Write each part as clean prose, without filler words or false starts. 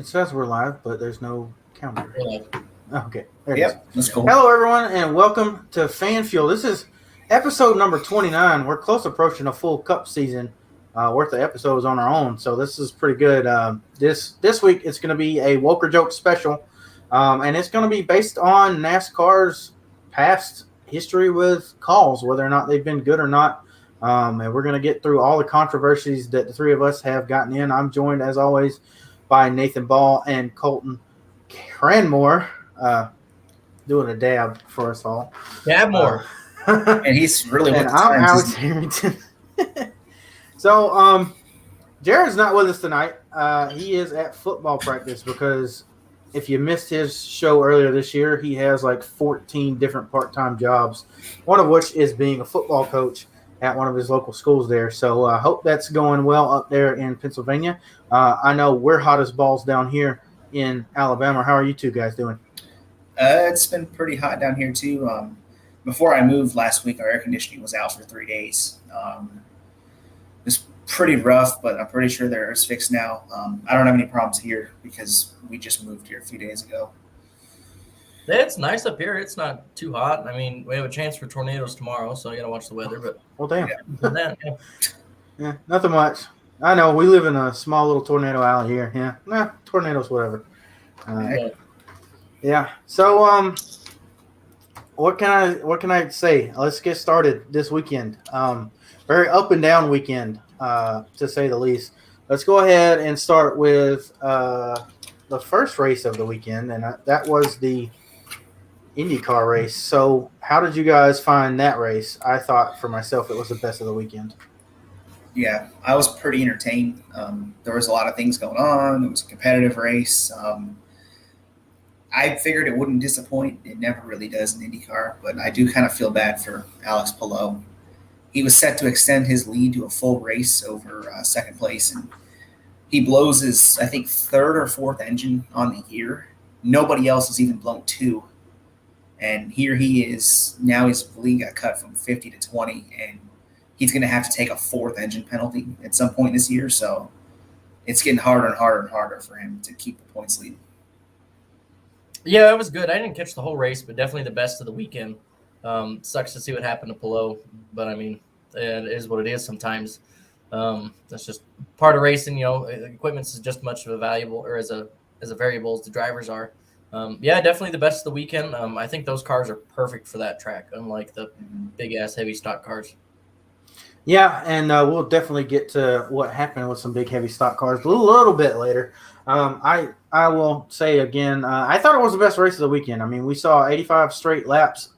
It says we're live, but there's no counter. Yeah. Okay, there it is. That's cool. Hello, everyone, and welcome to Fan Fuel. This is episode number 29. We're close approaching a full Cup season worth of episodes on our own, so this is pretty good. This week, it's going to be a Woker Joke special, and it's going to be based on NASCAR's past history with calls, whether or not they've been good or not. And we're going to get through all the controversies that the three of us have gotten in. I'm joined, as always, by Nathan Ball and Colton Cranmore, doing a dab for us all. Dab more. And he's really with and the I'm times, Alex isn't he? Harrington. So, Jared's not with us tonight. He is at football practice because if you missed his show earlier this year, he has like 14 different part-time jobs, one of which is being a football coach at one of his local schools there. So I hope that's going well up there in Pennsylvania. I know we're hot as balls down here in Alabama. How are you two guys doing? It's been pretty hot down here too. Before I moved last week, our air conditioning was out for 3 days. It was pretty rough, but I'm pretty sure they're fixed now. I don't have any problems here because we just moved here a few days ago. It's nice up here. It's not too hot. I mean, we have a chance for tornadoes tomorrow, so you got to watch the weather. But Well, damn. yeah. Nothing much. I know we live in a small little tornado alley here. Yeah, tornadoes, whatever. Yeah. So, what can I say? Let's get started this weekend. Very up and down weekend, to say the least. Let's go ahead and start with the first race of the weekend, and that was the IndyCar race. So, how did you guys find that race? I thought for myself it was the best of the weekend. Yeah, I was pretty entertained. There was a lot of things going on. It was a competitive race. I figured it wouldn't disappoint. It never really does in IndyCar, but I do kind of feel bad for Alex Palou. He was set to extend his lead to a full race over second place, and he blows his, I think, third or fourth engine on the year. Nobody else has even blown two. And here he is. Now his lead got cut from 50 to 20, and he's going to have to take a fourth engine penalty at some point this year. So it's getting harder and harder and harder for him to keep the points lead. Yeah, it was good. I didn't catch the whole race, but definitely the best of the weekend. Sucks to see what happened to Palou, but I mean, it is what it is sometimes. That's just part of racing. You know, equipment is just much of a valuable or as a variable as the drivers are. Yeah, definitely the best of the weekend. I think those cars are perfect for that track, unlike the big-ass heavy stock cars. Yeah, and we'll definitely get to what happened with some big heavy stock cars a little bit later. I will say again, I thought it was the best race of the weekend. I mean, we saw 85 straight laps,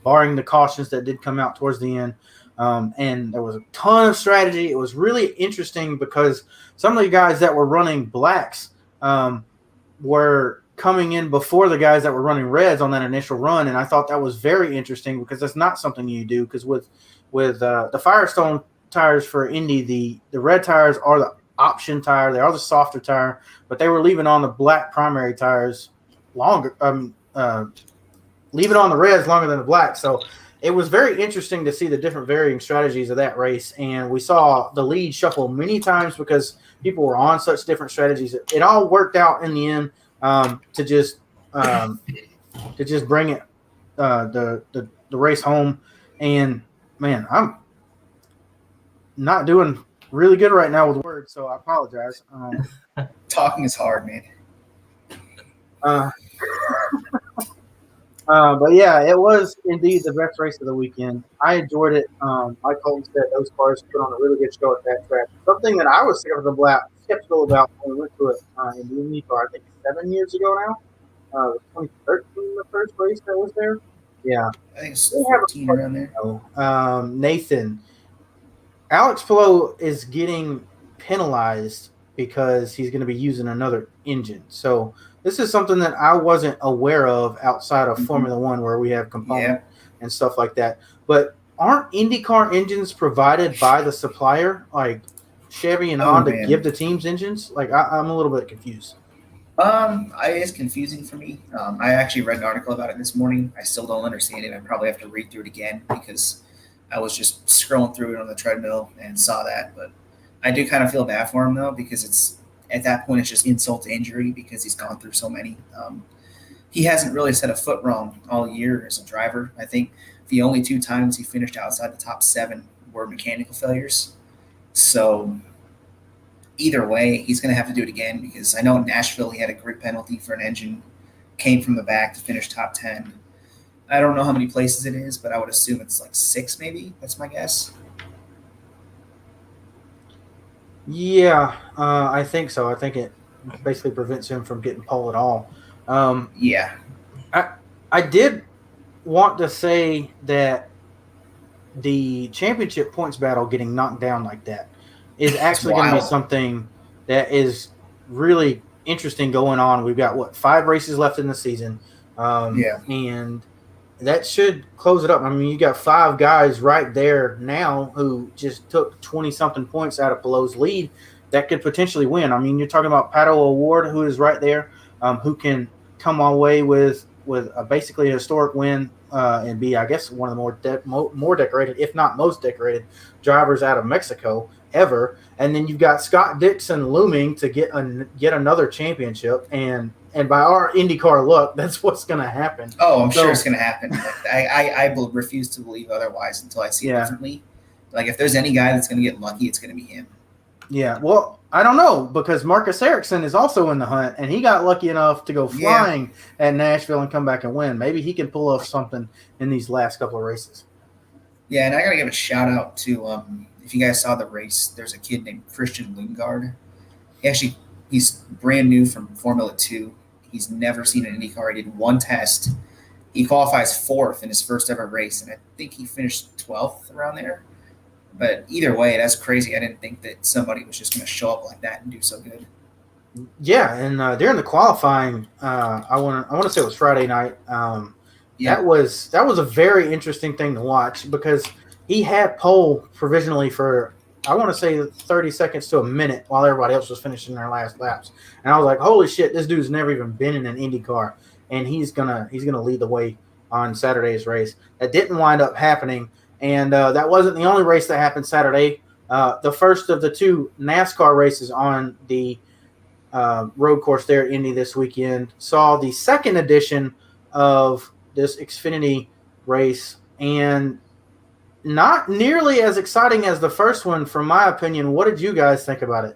barring the cautions that did come out towards the end. And there was a ton of strategy. It was really interesting because some of the guys that were running blacks were coming in before the guys that were running reds on that initial run. And I thought that was very interesting because that's not something you do, because with the Firestone tires for Indy, the red tires are the option tire. They are the softer tire, but they were leaving on the black primary tires longer, leaving on the reds longer than the black. So it was very interesting to see the different varying strategies of that race. And we saw the lead shuffle many times because people were on such different strategies. It all worked out in the end to just bring it the race home. And man, I'm not doing really good right now with words, so I apologize. Talking is hard, man. But yeah, it was indeed the best race of the weekend. I enjoyed it. Like Colton said, those cars put on a really good show at that track. Something that I was skeptical about when we went to it in the IndyCar, I think 7 years ago now. 2013, the first race that was there. Yeah. I think it's 14 around there. Nathan, Alex Palou is getting penalized because he's going to be using another engine. So this is something that I wasn't aware of outside of Formula One, where we have components and stuff like that. But aren't IndyCar engines provided by the supplier, like Chevy and Honda, give the teams engines? Like I'm a little bit confused. It's confusing for me. I actually read an article about it this morning. I still don't understand it. I probably have to read through it again because I was just scrolling through it on the treadmill and saw that. But I do kind of feel bad for him, though, because at that point, it's just insult to injury because he's gone through so many. He hasn't really set a foot wrong all year as a driver. I think the only 2 times he finished outside the top 7 were mechanical failures. So either way, he's going to have to do it again because I know in Nashville he had a grid penalty for an engine, came from the back to finish top 10. I don't know how many places it is, but I would assume it's like 6 maybe. That's my guess. Yeah, I think so. I think it basically prevents him from getting pole at all. Yeah. I did want to say that the championship points battle getting knocked down like that is actually going to be something that is really interesting going on. We've got, 5 races left in the season. And that should close it up. I mean, you got 5 guys right there now who just took 20-something points out of Pelot's lead that could potentially win. I mean, you're talking about Pato O'Ward, who is right there, who can come away with basically a historic win and be, I guess, one of the more decorated, if not most decorated, drivers out of Mexico ever. And then you've got Scott Dixon looming to get another championship, and by our IndyCar luck, that's what's going to happen. Oh, I'm sure it's going to happen. I refuse to believe otherwise until I see it differently. Like, if there's any guy that's going to get lucky, it's going to be him. Yeah, well, I don't know, because Marcus Ericsson is also in the hunt, and he got lucky enough to go flying at Nashville and come back and win. Maybe he can pull off something in these last couple of races. Yeah, and I got to give a shout-out to if you guys saw the race, there's a kid named Christian Lundgaard. He's brand new from Formula 2. He's never seen an IndyCar. He did 1 test. He qualifies 4th in his first ever race, and I think he finished 12th around there. But either way, that's crazy. I didn't think that somebody was just going to show up like that and do so good. Yeah, and during the qualifying, I want to say it was Friday night. That was a very interesting thing to watch because he had pole provisionally for, I want to say, 30 seconds to a minute while everybody else was finishing their last laps. And I was like, holy shit, this dude's never even been in an Indy car, and he's gonna lead the way on Saturday's race. That didn't wind up happening, and that wasn't the only race that happened Saturday. The first of the 2 NASCAR races on the road course there at Indy this weekend saw the second edition of this Xfinity race, and not nearly as exciting as the first one, from my opinion. What did you guys think about it?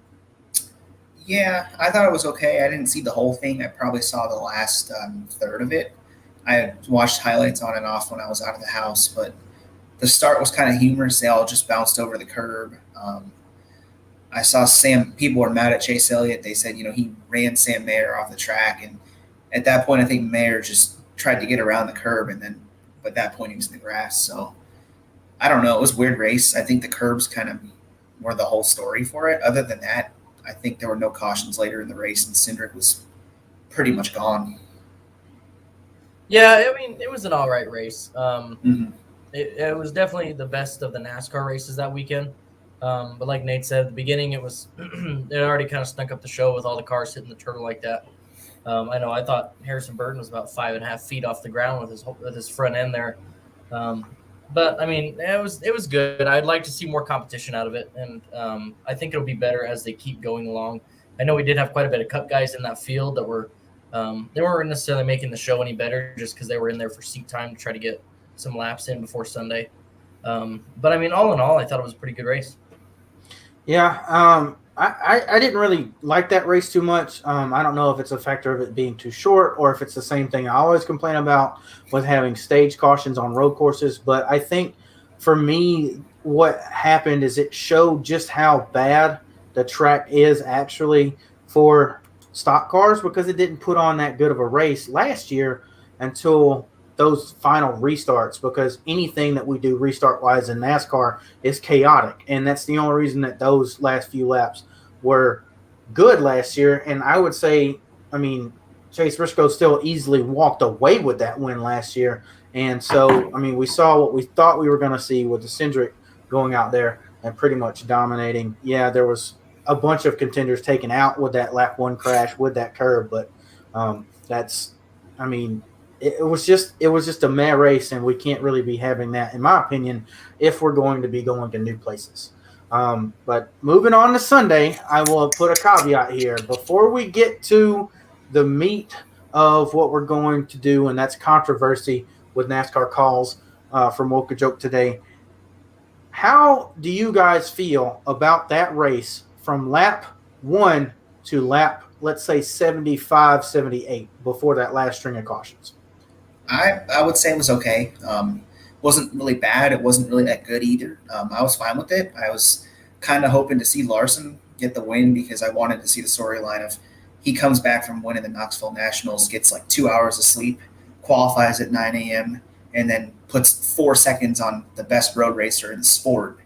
Yeah, I thought it was okay. I didn't see the whole thing. I probably saw the last third of it. I had watched highlights on and off when I was out of the house, but the start was kind of humorous. They all just bounced over the curb. I saw people were mad at Chase Elliott. They said, he ran Sam Mayer off the track. And at that point, I think Mayer just tried to get around the curb. And then at that point, he was in the grass. So I don't know. It was a weird race. I think the curbs kind of were the whole story for it. Other than that, I think there were no cautions later in the race, and Cindric was pretty much gone. Yeah, I mean, it was an all right race. It was definitely the best of the NASCAR races that weekend. But like Nate said at the beginning, it already kind of stunk up the show with all the cars hitting the turtle like that. I thought Harrison Burton was about 5.5 feet off the ground with his front end there. But I mean, it was good. I'd like to see more competition out of it, and I think it'll be better as they keep going along. I know we did have quite a bit of Cup guys in that field that were they weren't necessarily making the show any better just because they were in there for seat time to try to get some laps in before Sunday. But I mean, all in all, I thought it was a pretty good race. Yeah, I didn't really like that race too much. I don't know if it's a factor of it being too short or if it's the same thing I always complain about with having stage cautions on road courses. But I think for me, what happened is it showed just how bad the track is actually for stock cars, because it didn't put on that good of a race last year until those final restarts, because anything that we do restart wise in NASCAR is chaotic, and that's the only reason that those last few laps were good last year. And I would say, I mean, Chase Briscoe still easily walked away with that win last year. And so, I mean, we saw what we thought we were going to see with the Cindric going out there and pretty much dominating. Yeah, there was a bunch of contenders taken out with that lap 1 crash with that curb, but it was just a mad race, and we can't really be having that, in my opinion, if we're going to be going to new places. But moving on to Sunday, I will put a caveat here. Before we get to the meat of what we're going to do, and that's controversy with NASCAR calls from Woke Joke today, how do you guys feel about that race from lap 1 to lap, let's say, 75, 78, before that last string of cautions? I would say it was okay. Wasn't really bad. It wasn't really that good either. I was fine with it. I was kind of hoping to see Larson get the win because I wanted to see the storyline of he comes back from winning the Knoxville Nationals, gets like 2 hours of sleep, qualifies at 9 a.m., and then puts 4 seconds on the best road racer in the sport.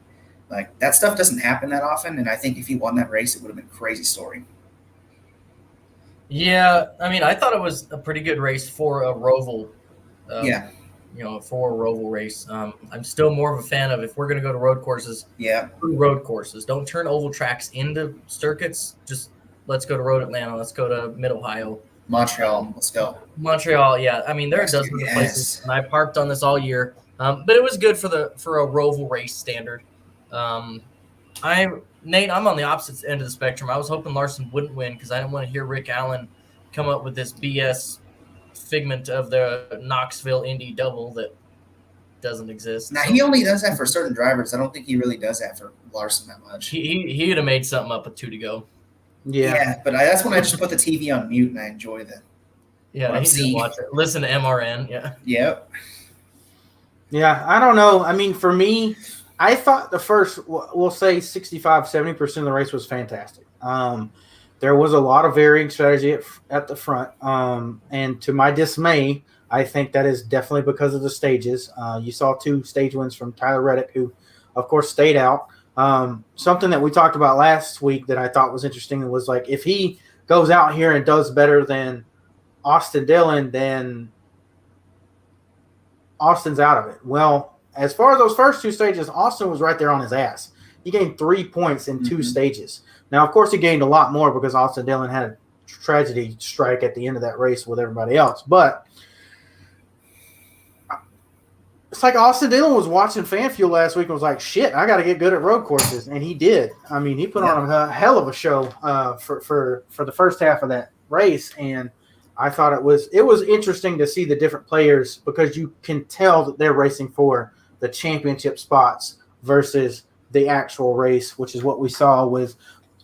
Like, that stuff doesn't happen that often, and I think if he won that race, it would have been a crazy story. Yeah, I mean, I thought it was a pretty good race for a Roval. Yeah. For a Roval race. I'm still more of a fan of, if we're going to go to road courses, Yeah. road courses. Don't turn oval tracks into circuits. Just let's go to Road Atlanta. Let's go to Mid Ohio. Montreal. Let's go. Montreal, yeah. I mean, there are dozens of places, and I parked on this all year. But it was good for a Roval race standard. Nate, I'm on the opposite end of the spectrum. I was hoping Larson wouldn't win because I didn't want to hear Rick Allen come up with this BS figment of the Knoxville Indy double that doesn't exist. Now, he only does that for certain drivers. I don't think he really does that for Larson that much. He would have made something up with 2 to go. Yeah, but that's when I just put the TV on mute and I enjoy the. Yeah, he just watch it. Listen to MRN. Yeah. Yep. Yeah, I don't know. I mean, for me, I thought the first, we'll say 65, 70% of the race was fantastic. There was a lot of varying strategy at the front. And to my dismay, I think that is definitely because of the stages. You saw 2 stage wins from Tyler Reddick, who, of course, stayed out. Something that we talked about last week that I thought was interesting was, like, if he goes out here and does better than Austin Dillon, then Austin's out of it. Well, as far as those first 2 stages, Austin was right there on his ass. He gained 3 points in 2 stages. Now, of course, he gained a lot more because Austin Dillon had a tragedy strike at the end of that race with everybody else. But it's like Austin Dillon was watching Fan Fuel last week and was like, shit, I got to get good at road courses. And he did. I mean, he put on a hell of a show for the first half of that race. And I thought it was interesting to see the different players because you can tell that they're racing for the championship spots versus the actual race, which is what we saw with,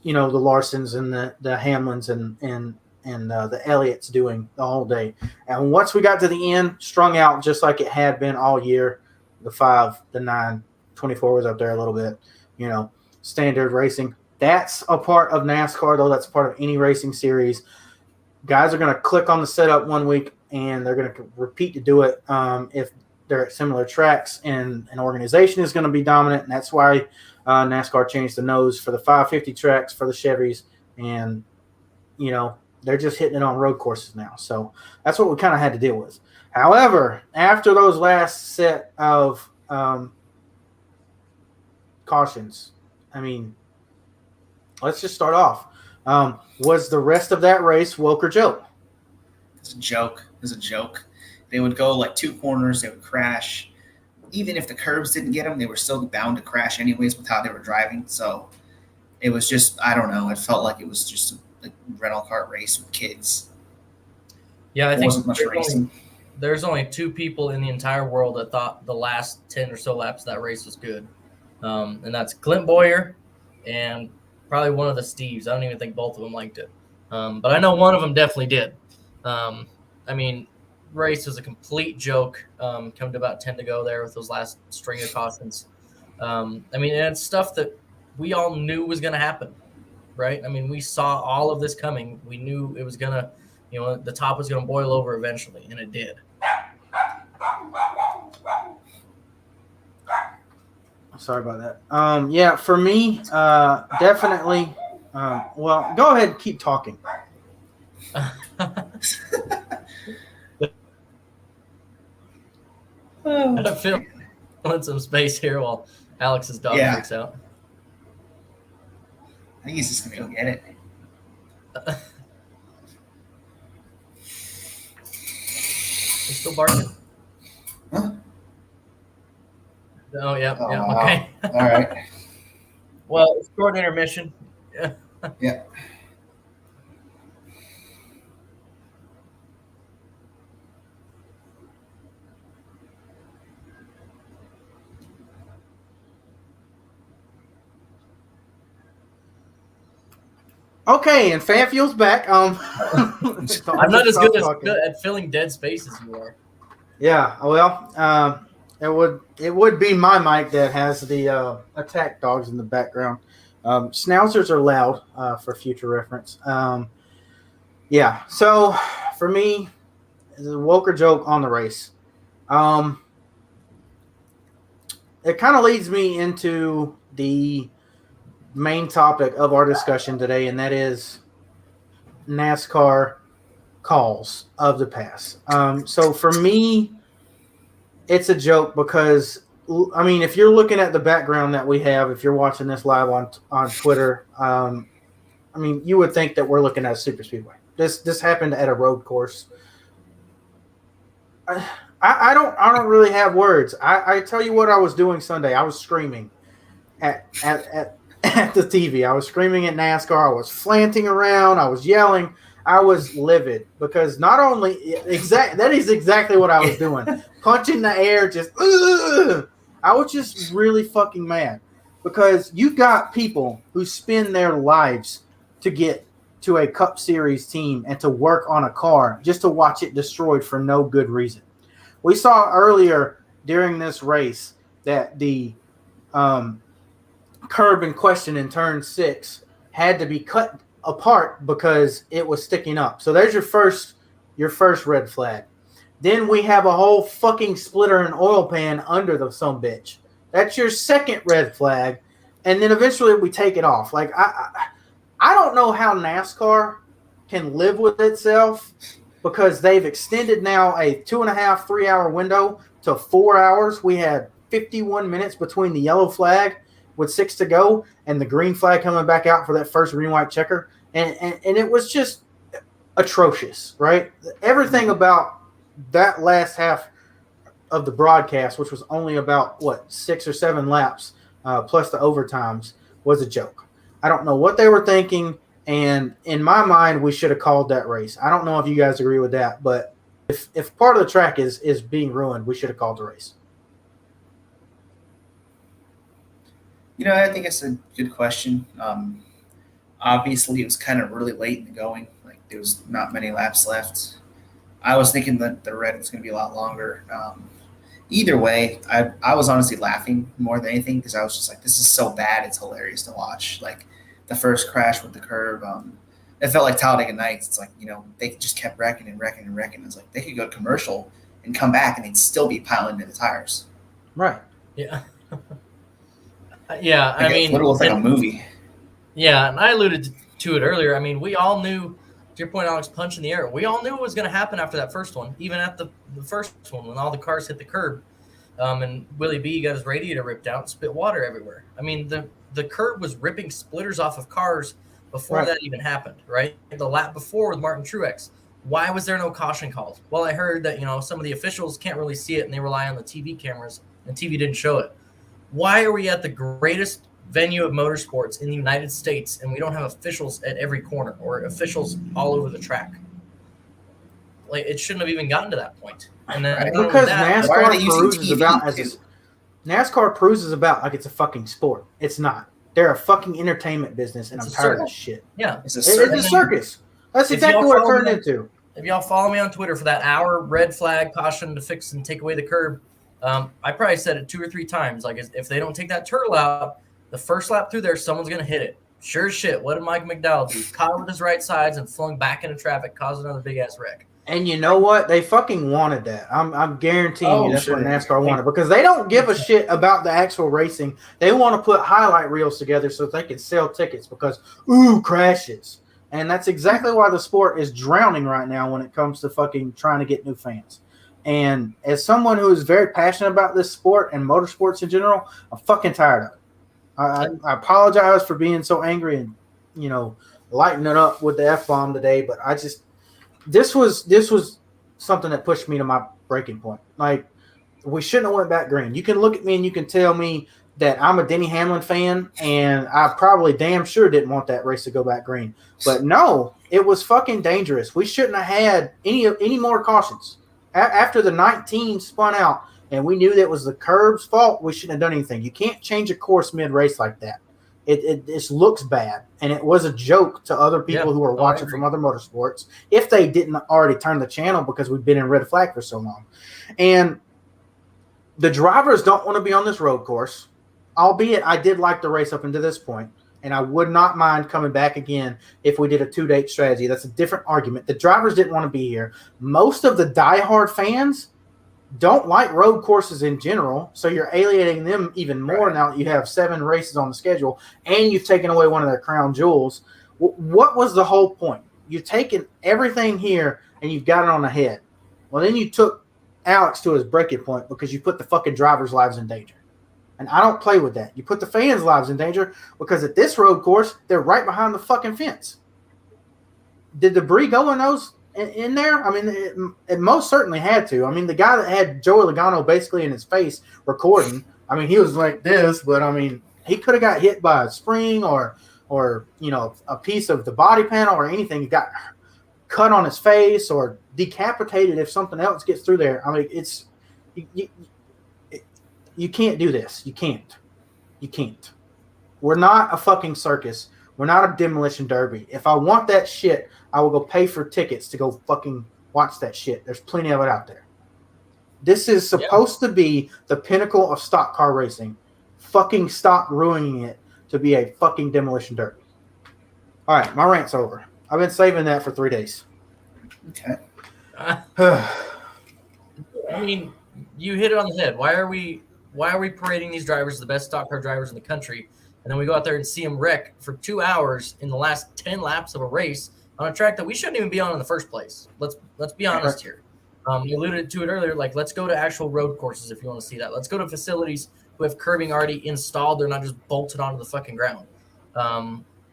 the Larsons and the Hamlins and the Elliots doing the whole day. And once we got to the end, strung out just like it had been all year, the 5, the 9, 24 was up there a little bit, standard racing. That's a part of NASCAR, though. That's part of any racing series. Guys are going to click on the setup one week, and they're going to repeat to do it if they're at similar tracks, and an organization is going to be dominant, and that's why NASCAR changed the nose for the 550 tracks for the Chevys, and, they're just hitting it on road courses now. So that's what we kind of had to deal with. However, after those last set of cautions, I mean, let's just start off. Was the rest of that race woke or joke? It's a joke. It was a joke. They would go like 2 corners. They would crash. Even if the curbs didn't get them, they were still bound to crash anyways with how they were driving. So it was just, I don't know. It felt like it was just a rental kart race with kids. Yeah, I think wasn't much racing. There's only 2 people in the entire world that thought the last 10 or so laps of that race was good. And that's Clint Boyer and probably one of the Steves. I don't even think both of them liked it. But I know one of them definitely did. I mean, race was a complete joke. Come to about 10 to go there with those last string of cautions. I mean, and it's stuff that we all knew was going to happen, right? I mean, we saw all of this coming. We knew it was going to, the top was going to boil over eventually, and it did. Sorry about that. Yeah, for me, definitely. Well, go ahead and keep talking. I feel some space here while Alex's dog freaks out. I think he's just going to go get it. He's still barking? Huh? Oh, yeah. Oh, yeah. wow. Okay. All right. Well, it's short intermission. Yeah. Yeah. Okay, and fan fuel's back. I'm not as good Talking. at filling dead space as you are. Yeah, well, it would be my mic that has the attack dogs in the background. Schnauzers are loud for future reference. Yeah, so for me, the woke or joke on the race. It kind of leads me into the main topic of our discussion today, and that is NASCAR calls of the past. So for me, it's a joke because I mean, if you're looking at the background that we have, if you're watching this live on Twitter, I mean, you would think that we're looking at a super speedway. This happened at a road course. I don't really have words. I tell you what I was doing Sunday. I was screaming at the TV. I was screaming at NASCAR. I was flanting around. I was yelling. I was livid because not only that is exactly what I was doing, punching the air, just I was just really fucking mad because you've got people who spend their lives to get to a Cup Series team and to work on a car just to watch it destroyed for no good reason. We saw earlier during this race that the curb in question in turn 6 had to be cut apart because it was sticking up. So there's your first red flag. Then we have a whole fucking splitter and oil pan under the sumbitch. That's your second red flag. And then eventually we take it off. Like I don't know how NASCAR can live with itself because they've extended now a 2.5, 3 hour window to 4 hours. We had 51 minutes between the yellow flag with 6 to go and the green flag coming back out for that first green white checker. And it was just atrocious, right? Everything about that last half of the broadcast, which was only about 6 or 7 laps plus the overtimes, was a joke. I don't know what they were thinking, and in my mind, we should have called that race. I don't know if you guys agree with that, but if part of the track is being ruined, we should have called the race. I think it's a good question. Obviously, it was kind of really late in the going. Like, there was not many laps left. I was thinking that the red was going to be a lot longer. Either way, I was honestly laughing more than anything because I was just like, this is so bad, it's hilarious to watch. Like, the first crash with the curb, it felt like Talladega Nights. It's like, they just kept wrecking and wrecking and wrecking. It's like they could go to commercial and come back and they'd still be piling into the tires. Right. Yeah. Yeah, I mean, it looks like a movie. Yeah, and I alluded to it earlier. I mean, we all knew, to your point, Alex, punch in the air. We all knew it was going to happen after that first one, even at the first one when all the cars hit the curb, and Willie B got his radiator ripped out and spit water everywhere. I mean, the curb was ripping splitters off of cars before that even happened, right? The lap before with Martin Truex. Why was there no caution called? Well, I heard that, some of the officials can't really see it and they rely on the TV cameras, and TV didn't show it. Why are we at the greatest venue of motorsports in the United States and we don't have officials at every corner or officials all over the track? Like, it shouldn't have even gotten to that point. And then because NASCAR cruises about like it's a fucking sport. It's not. They're a fucking entertainment business, and I'm tired of shit. Yeah, it's a circus. That's exactly what it turned into. If y'all follow me on Twitter for that hour red flag caution to fix and take away the curb, I probably said it 2 or 3 times. Like, if they don't take that turtle out, the first lap through there, someone's going to hit it. Sure as shit. What did Mike McDowell do? Caught with his right sides and flung back into traffic, caused another big-ass wreck. And you know what? They fucking wanted that. I'm guaranteeing you that's what NASCAR wanted because they don't give a shit about the actual racing. They want to put highlight reels together so they can sell tickets because, crashes. And that's exactly why the sport is drowning right now when it comes to fucking trying to get new fans. And as someone who is very passionate about this sport and motorsports in general, I'm fucking tired of it. I apologize for being so angry and, lighting it up with the F-bomb today, but this was something that pushed me to my breaking point. Like, we shouldn't have went back green. You can look at me and you can tell me that I'm a Denny Hamlin fan, and I probably damn sure didn't want that race to go back green. But no, it was fucking dangerous. We shouldn't have had any more cautions. After the 19 spun out, and we knew that was the curb's fault, we shouldn't have done anything. You can't change a course mid-race like that. It just looks bad, and it was a joke to other people who are watching from other motorsports if they didn't already turn the channel because we've been in red flag for so long. And the drivers don't want to be on this road course, albeit I did like the race up until this point, and I would not mind coming back again if we did a 2-date strategy. That's a different argument. The drivers didn't want to be here. Most of the diehard fans don't like road courses in general, so you're alienating them even more now that you have 7 races on the schedule and you've taken away one of their crown jewels. What was the whole point? You've taken everything here and you've got it on the head. Well, then you took Alex to his breaking point because you put the fucking drivers' lives in danger. And I don't play with that. You put the fans' lives in danger because at this road course, they're right behind the fucking fence. Did debris go in those in there? I mean, it most certainly had to. I mean, the guy that had Joey Logano basically in his face recording, I mean, he was like this, but I mean, he could have got hit by a spring or you know, a piece of the body panel or anything. He got cut on his face or decapitated if something else gets through there. I mean, it's you can't do this. You can't. We're not a fucking circus. We're not a demolition derby. If I want that shit, I will go pay for tickets to go fucking watch that shit. There's plenty of it out there. This is supposed to be the pinnacle of stock car racing. Fucking stop ruining it to be a fucking demolition derby. All right, my rant's over. I've been saving that for 3 days. Okay. I mean, you hit it on the head. Why are we parading these drivers as the best stock car drivers in the country, and then we go out there and see them wreck for 2 hours in the last 10 laps of a race on a track that we shouldn't even be on in the first place? Let's be honest here. You alluded to it earlier. Like, let's go to actual road courses if you want to see that. Let's go to facilities who have curbing already installed. They're not just bolted onto the fucking ground.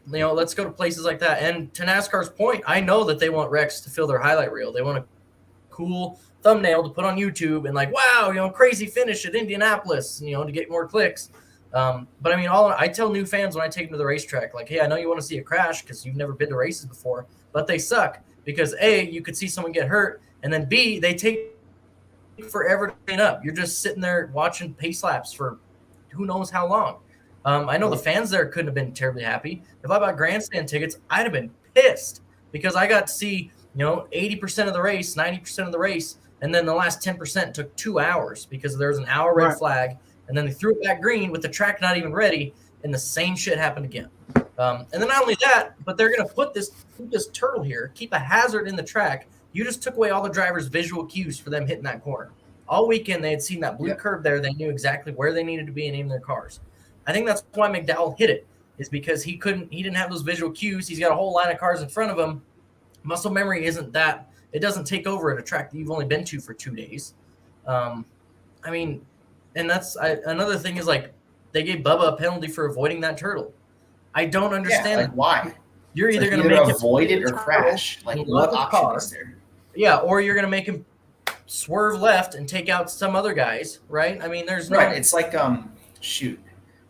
You know, let's go to places like that. And to NASCAR's point, I know that they want wrecks to fill their highlight reel. They want a cool thumbnail to put on YouTube and like, wow, you know, crazy finish at Indianapolis, you know, to get more clicks. But I mean, I tell new fans when I take them to the racetrack, like, hey, I know you want to see a crash because you've never been to races before, but they suck because A, you could see someone get hurt, and then B, they take forever to clean up. You're just sitting there watching pace laps for who knows how long. I know the fans there couldn't have been terribly happy. If I bought grandstand tickets, I'd have been pissed because I got to see, you know, 80% of the race, 90% of the race, and then the last 10% took 2 hours because there was an hour red flag, and then they threw it back green with the track not even ready, and the same shit happened again. And then not only that, but they're going to put this turtle here, keep a hazard in the track. You just took away all the drivers' visual cues for them hitting that corner. All weekend they had seen that blue curve there. They knew exactly where they needed to be and aim their cars. I think that's why McDowell hit it, is because he didn't have those visual cues. He's got a whole line of cars in front of him. Muscle memory isn't that. It doesn't take over at a track that you've only been to for 2 days. I mean, and that's another thing is like they gave Bubba a penalty for avoiding that turtle. I don't understand like why. You're either going to make him avoid it or crash. Like, what option is there? Yeah, or you're going to make him swerve left and take out some other guys, right? I mean, there's no. Right. It's like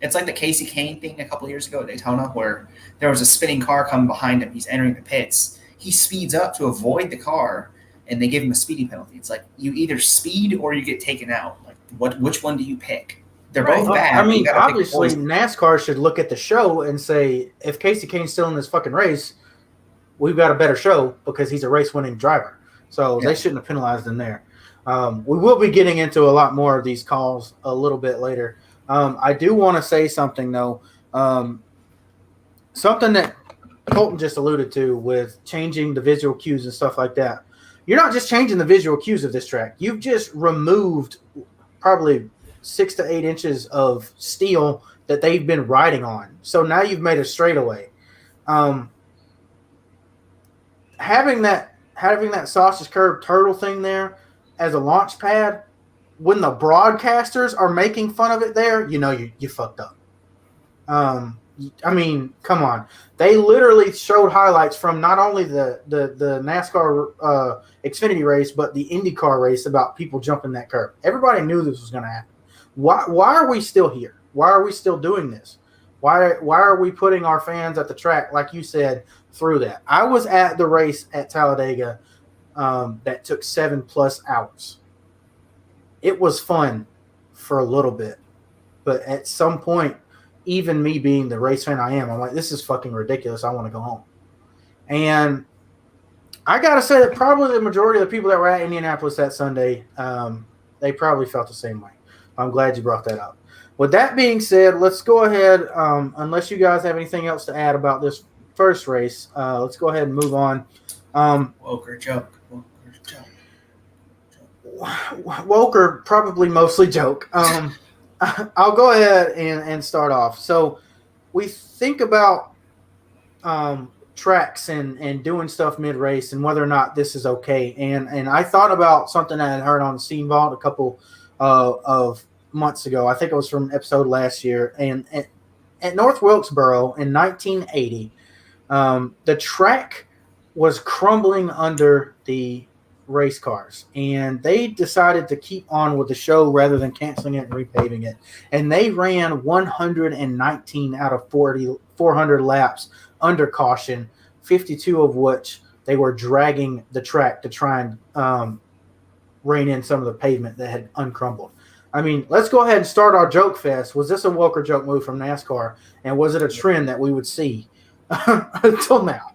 It's like the Casey Kane thing a couple of years ago at Daytona, where there was a spinning car coming behind him. He's entering the pits. He speeds up to avoid the car, and they give him a speeding penalty. It's like you either speed or you get taken out. Like, which one do you pick? They're both bad. I mean, obviously, NASCAR should look at the show and say, if Casey Kane's still in this fucking race, we've got a better show because he's a race-winning driver. So they shouldn't have penalized him there. We will be getting into a lot more of these calls a little bit later. I do want to say something, though. Something that Colton just alluded to with changing the visual cues and stuff like that. You're not just changing the visual cues of this track. You've just removed probably 6 to 8 inches of steel that they've been riding on. So now you've made a straightaway. Having that sausage curb turtle thing there as a launch pad, when the broadcasters are making fun of it there, you know you fucked up. I mean, come on. They literally showed highlights from not only the NASCAR Xfinity race, but the IndyCar race about people jumping that curb. Everybody knew this was going to happen. Why are we still here? Why are we still doing this? Why are we putting our fans at the track, like you said, through that? I was at the race at Talladega that took 7+ hours. It was fun for a little bit, but at some point, even me being the race fan I am, I'm like, this is fucking ridiculous. I want to go home. And I got to say that probably the majority of the people that were at Indianapolis that Sunday, they probably felt the same way. I'm glad you brought that up. With that being said, let's go ahead, unless you guys have anything else to add about this first race, let's go ahead and move on. Woker joke. Woker, probably mostly joke. I'll go ahead and start off. So we think about tracks and doing stuff mid-race and whether or not this is okay. And I thought about something I had heard on Scene Vault a couple of months ago. I think it was from an episode last year. And at North Wilkesboro in 1980, the track was crumbling under the race cars, and they decided to keep on with the show rather than canceling it and repaving it. And they ran 119 out of 400 laps under caution, 52 of which they were dragging the track to try and rein in some of the pavement that had uncrumbled. I mean, let's go ahead and start our joke fest. Was this a Woker joke move from NASCAR, and was it a trend that we would see until now?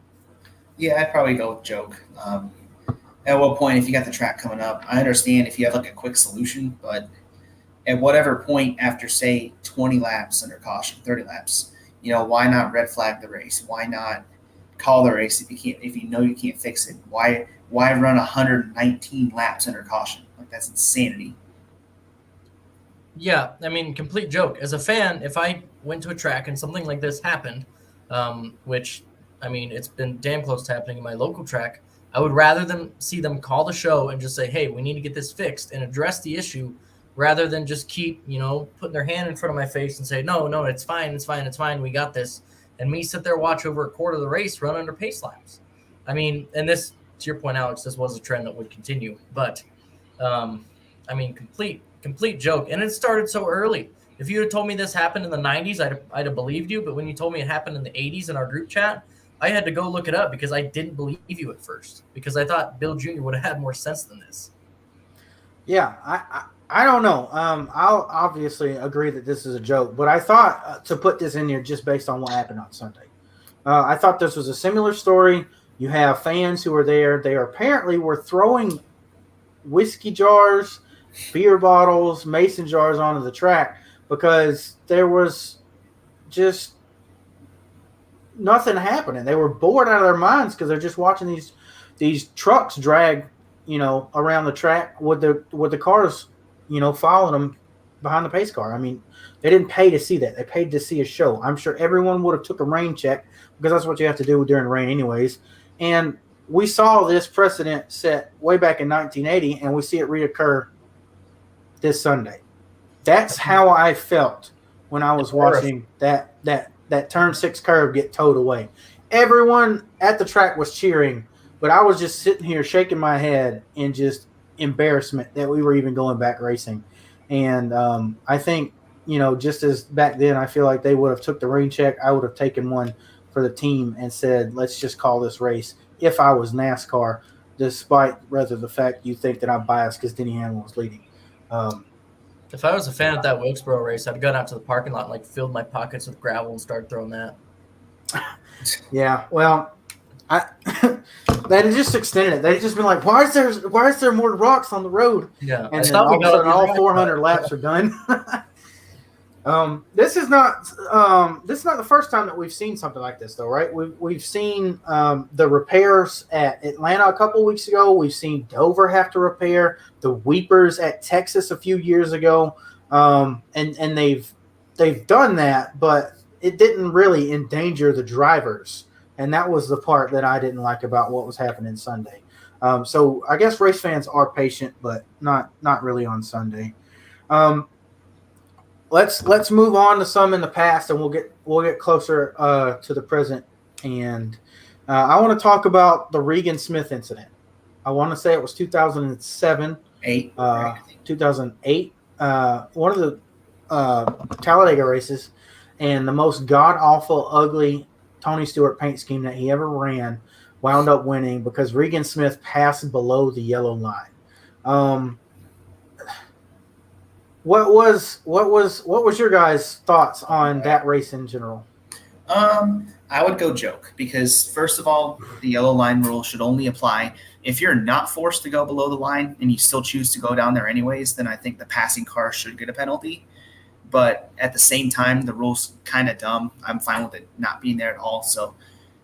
Yeah, I'd probably go with joke. At what point, if you got the track coming up, I understand if you have like a quick solution, but at whatever point after, say, 20 laps under caution, 30 laps, why not red flag the race? Why not call the race if you know you can't fix it? Why run 119 laps under caution? Like, that's insanity. Yeah, I mean, complete joke. As a fan, if I went to a track and something like this happened, which, I mean, it's been damn close to happening in my local track, I would rather see them call the show and just say, hey, we need to get this fixed and address the issue rather than just keep, putting their hand in front of my face and say, no, it's fine, we got this. And me sit there, watch over a quarter of the race, run under pace laps. I mean, and this, to your point, Alex, this was a trend that would continue. But, I mean, complete joke. And it started so early. If you had told me this happened in the 90s, I'd have believed you. But when you told me it happened in the 80s in our group chat, I had to go look it up because I didn't believe you at first, because I thought Bill Jr. would have had more sense than this. Yeah, I don't know. I'll obviously agree that this is a joke, but I thought to put this in here just based on what happened on Sunday. I thought this was a similar story. You have fans who are there. They apparently were throwing whiskey jars, beer bottles, mason jars onto the track because there was just nothing happening. They were bored out of their minds because they're just watching these trucks drag, around the track with the cars, following them behind the pace car. I mean, they didn't pay to see that. They paid to see a show. I'm sure everyone would have took a rain check because that's what you have to do during rain anyways. And we saw this precedent set way back in 1980, and we see it reoccur this Sunday. That's how I felt when I was watching that turn 6 curve get towed away. Everyone at the track was cheering, but I was just sitting here shaking my head in just embarrassment that we were even going back racing. And I think, just as back then, I feel like they would have took the rain check. I would have taken one for the team and said, let's just call this race if I was NASCAR, despite rather the fact you think that I'm biased because Denny Hamlin was leading. If I was a fan of that Wilkesboro race, I'd gone out to the parking lot and filled my pockets with gravel and started throwing that. Yeah, well, they just extended it. They just been like, why is there more rocks on the road? Yeah, and then all of a sudden, all 400 laps are done. This is not the first time that we've seen something like this, though, right? We've seen the repairs at Atlanta a couple weeks ago. We've seen Dover have to repair the weepers at Texas a few years ago, and they've done that, but it didn't really endanger the drivers, and that was the part that I didn't like about what was happening Sunday. So I guess race fans are patient, but not really on Sunday. Let's move on to some in the past, and we'll get closer to the present. And I want to talk about the Regan Smith incident. I want to say it was 2007, 8, 2008. One of Talladega races, and the most god awful, ugly Tony Stewart paint scheme that he ever ran wound up winning because Regan Smith passed below the yellow line. What was your guys' thoughts on that race in general? I would go joke because first of all, the yellow line rule should only apply if you're not forced to go below the line and you still choose to go down there anyways. Then I think the passing car should get a penalty. But at the same time, the rule's kind of dumb. I'm fine with it not being there at all. So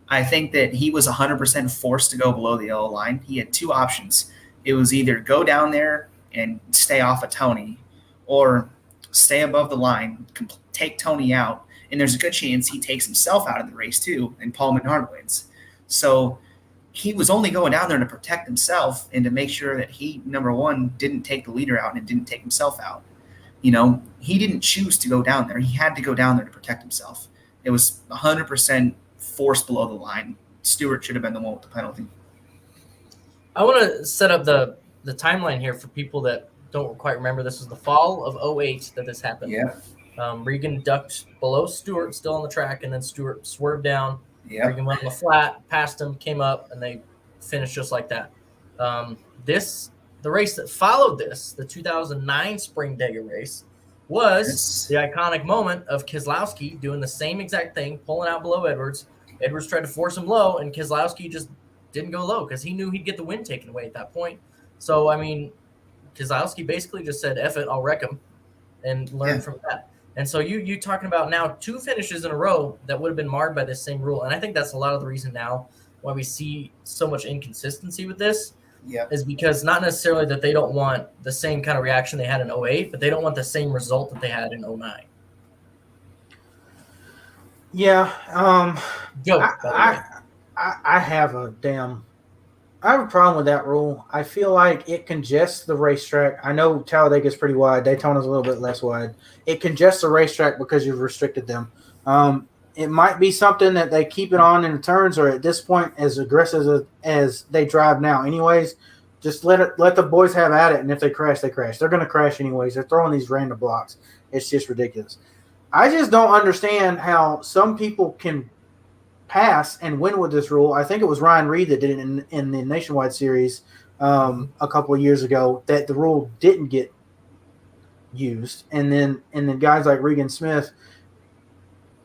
I think that he was 100% forced to go below the yellow line. He had two options. It was either go down there and stay off of Tony, or stay above the line, take Tony out, and there's a good chance he takes himself out of the race too, and Paul Menard wins. So he was only going down there to protect himself and to make sure that he, number one, didn't take the leader out and didn't take himself out. He didn't choose to go down there. He had to go down there to protect himself. It was 100% forced below the line. Stewart should have been the one with the penalty. I want to set up the timeline here for people that don't quite remember. This was the fall of 2008 that this happened. Yeah. Regan ducked below Stewart, still on the track, and then Stewart swerved down. Yeah. Regan went on the flat, passed him, came up, and they finished just like that. The race that followed this, the 2009 Spring Dega race, was the iconic moment of Keselowski doing the same exact thing, pulling out below Edwards. Edwards tried to force him low, and Keselowski just didn't go low because he knew he'd get the win taken away at that point. So, I mean, Keselowski basically just said, F it, I'll wreck him, and learn from that. And so you talking about now two finishes in a row that would have been marred by this same rule. And I think that's a lot of the reason now why we see so much inconsistency with this is because not necessarily that they don't want the same kind of reaction they had in 2008, but they don't want the same result that they had in 2009. Yeah. I have a problem with that rule. I feel like it congests the racetrack. I know Talladega is pretty wide. Daytona's a little bit less wide. It congests the racetrack because you've restricted them. It might be something that they keep it on in the turns, or at this point, as aggressive as they drive now. Anyways, just let the boys have at it, and if they crash, they crash. They're going to crash anyways. They're throwing these random blocks. It's just ridiculous. I just don't understand how some people can pass and win with this rule. I think it was Ryan Reed that did it in the Nationwide Series a couple of years ago, that the rule didn't get used, and then guys like Regan Smith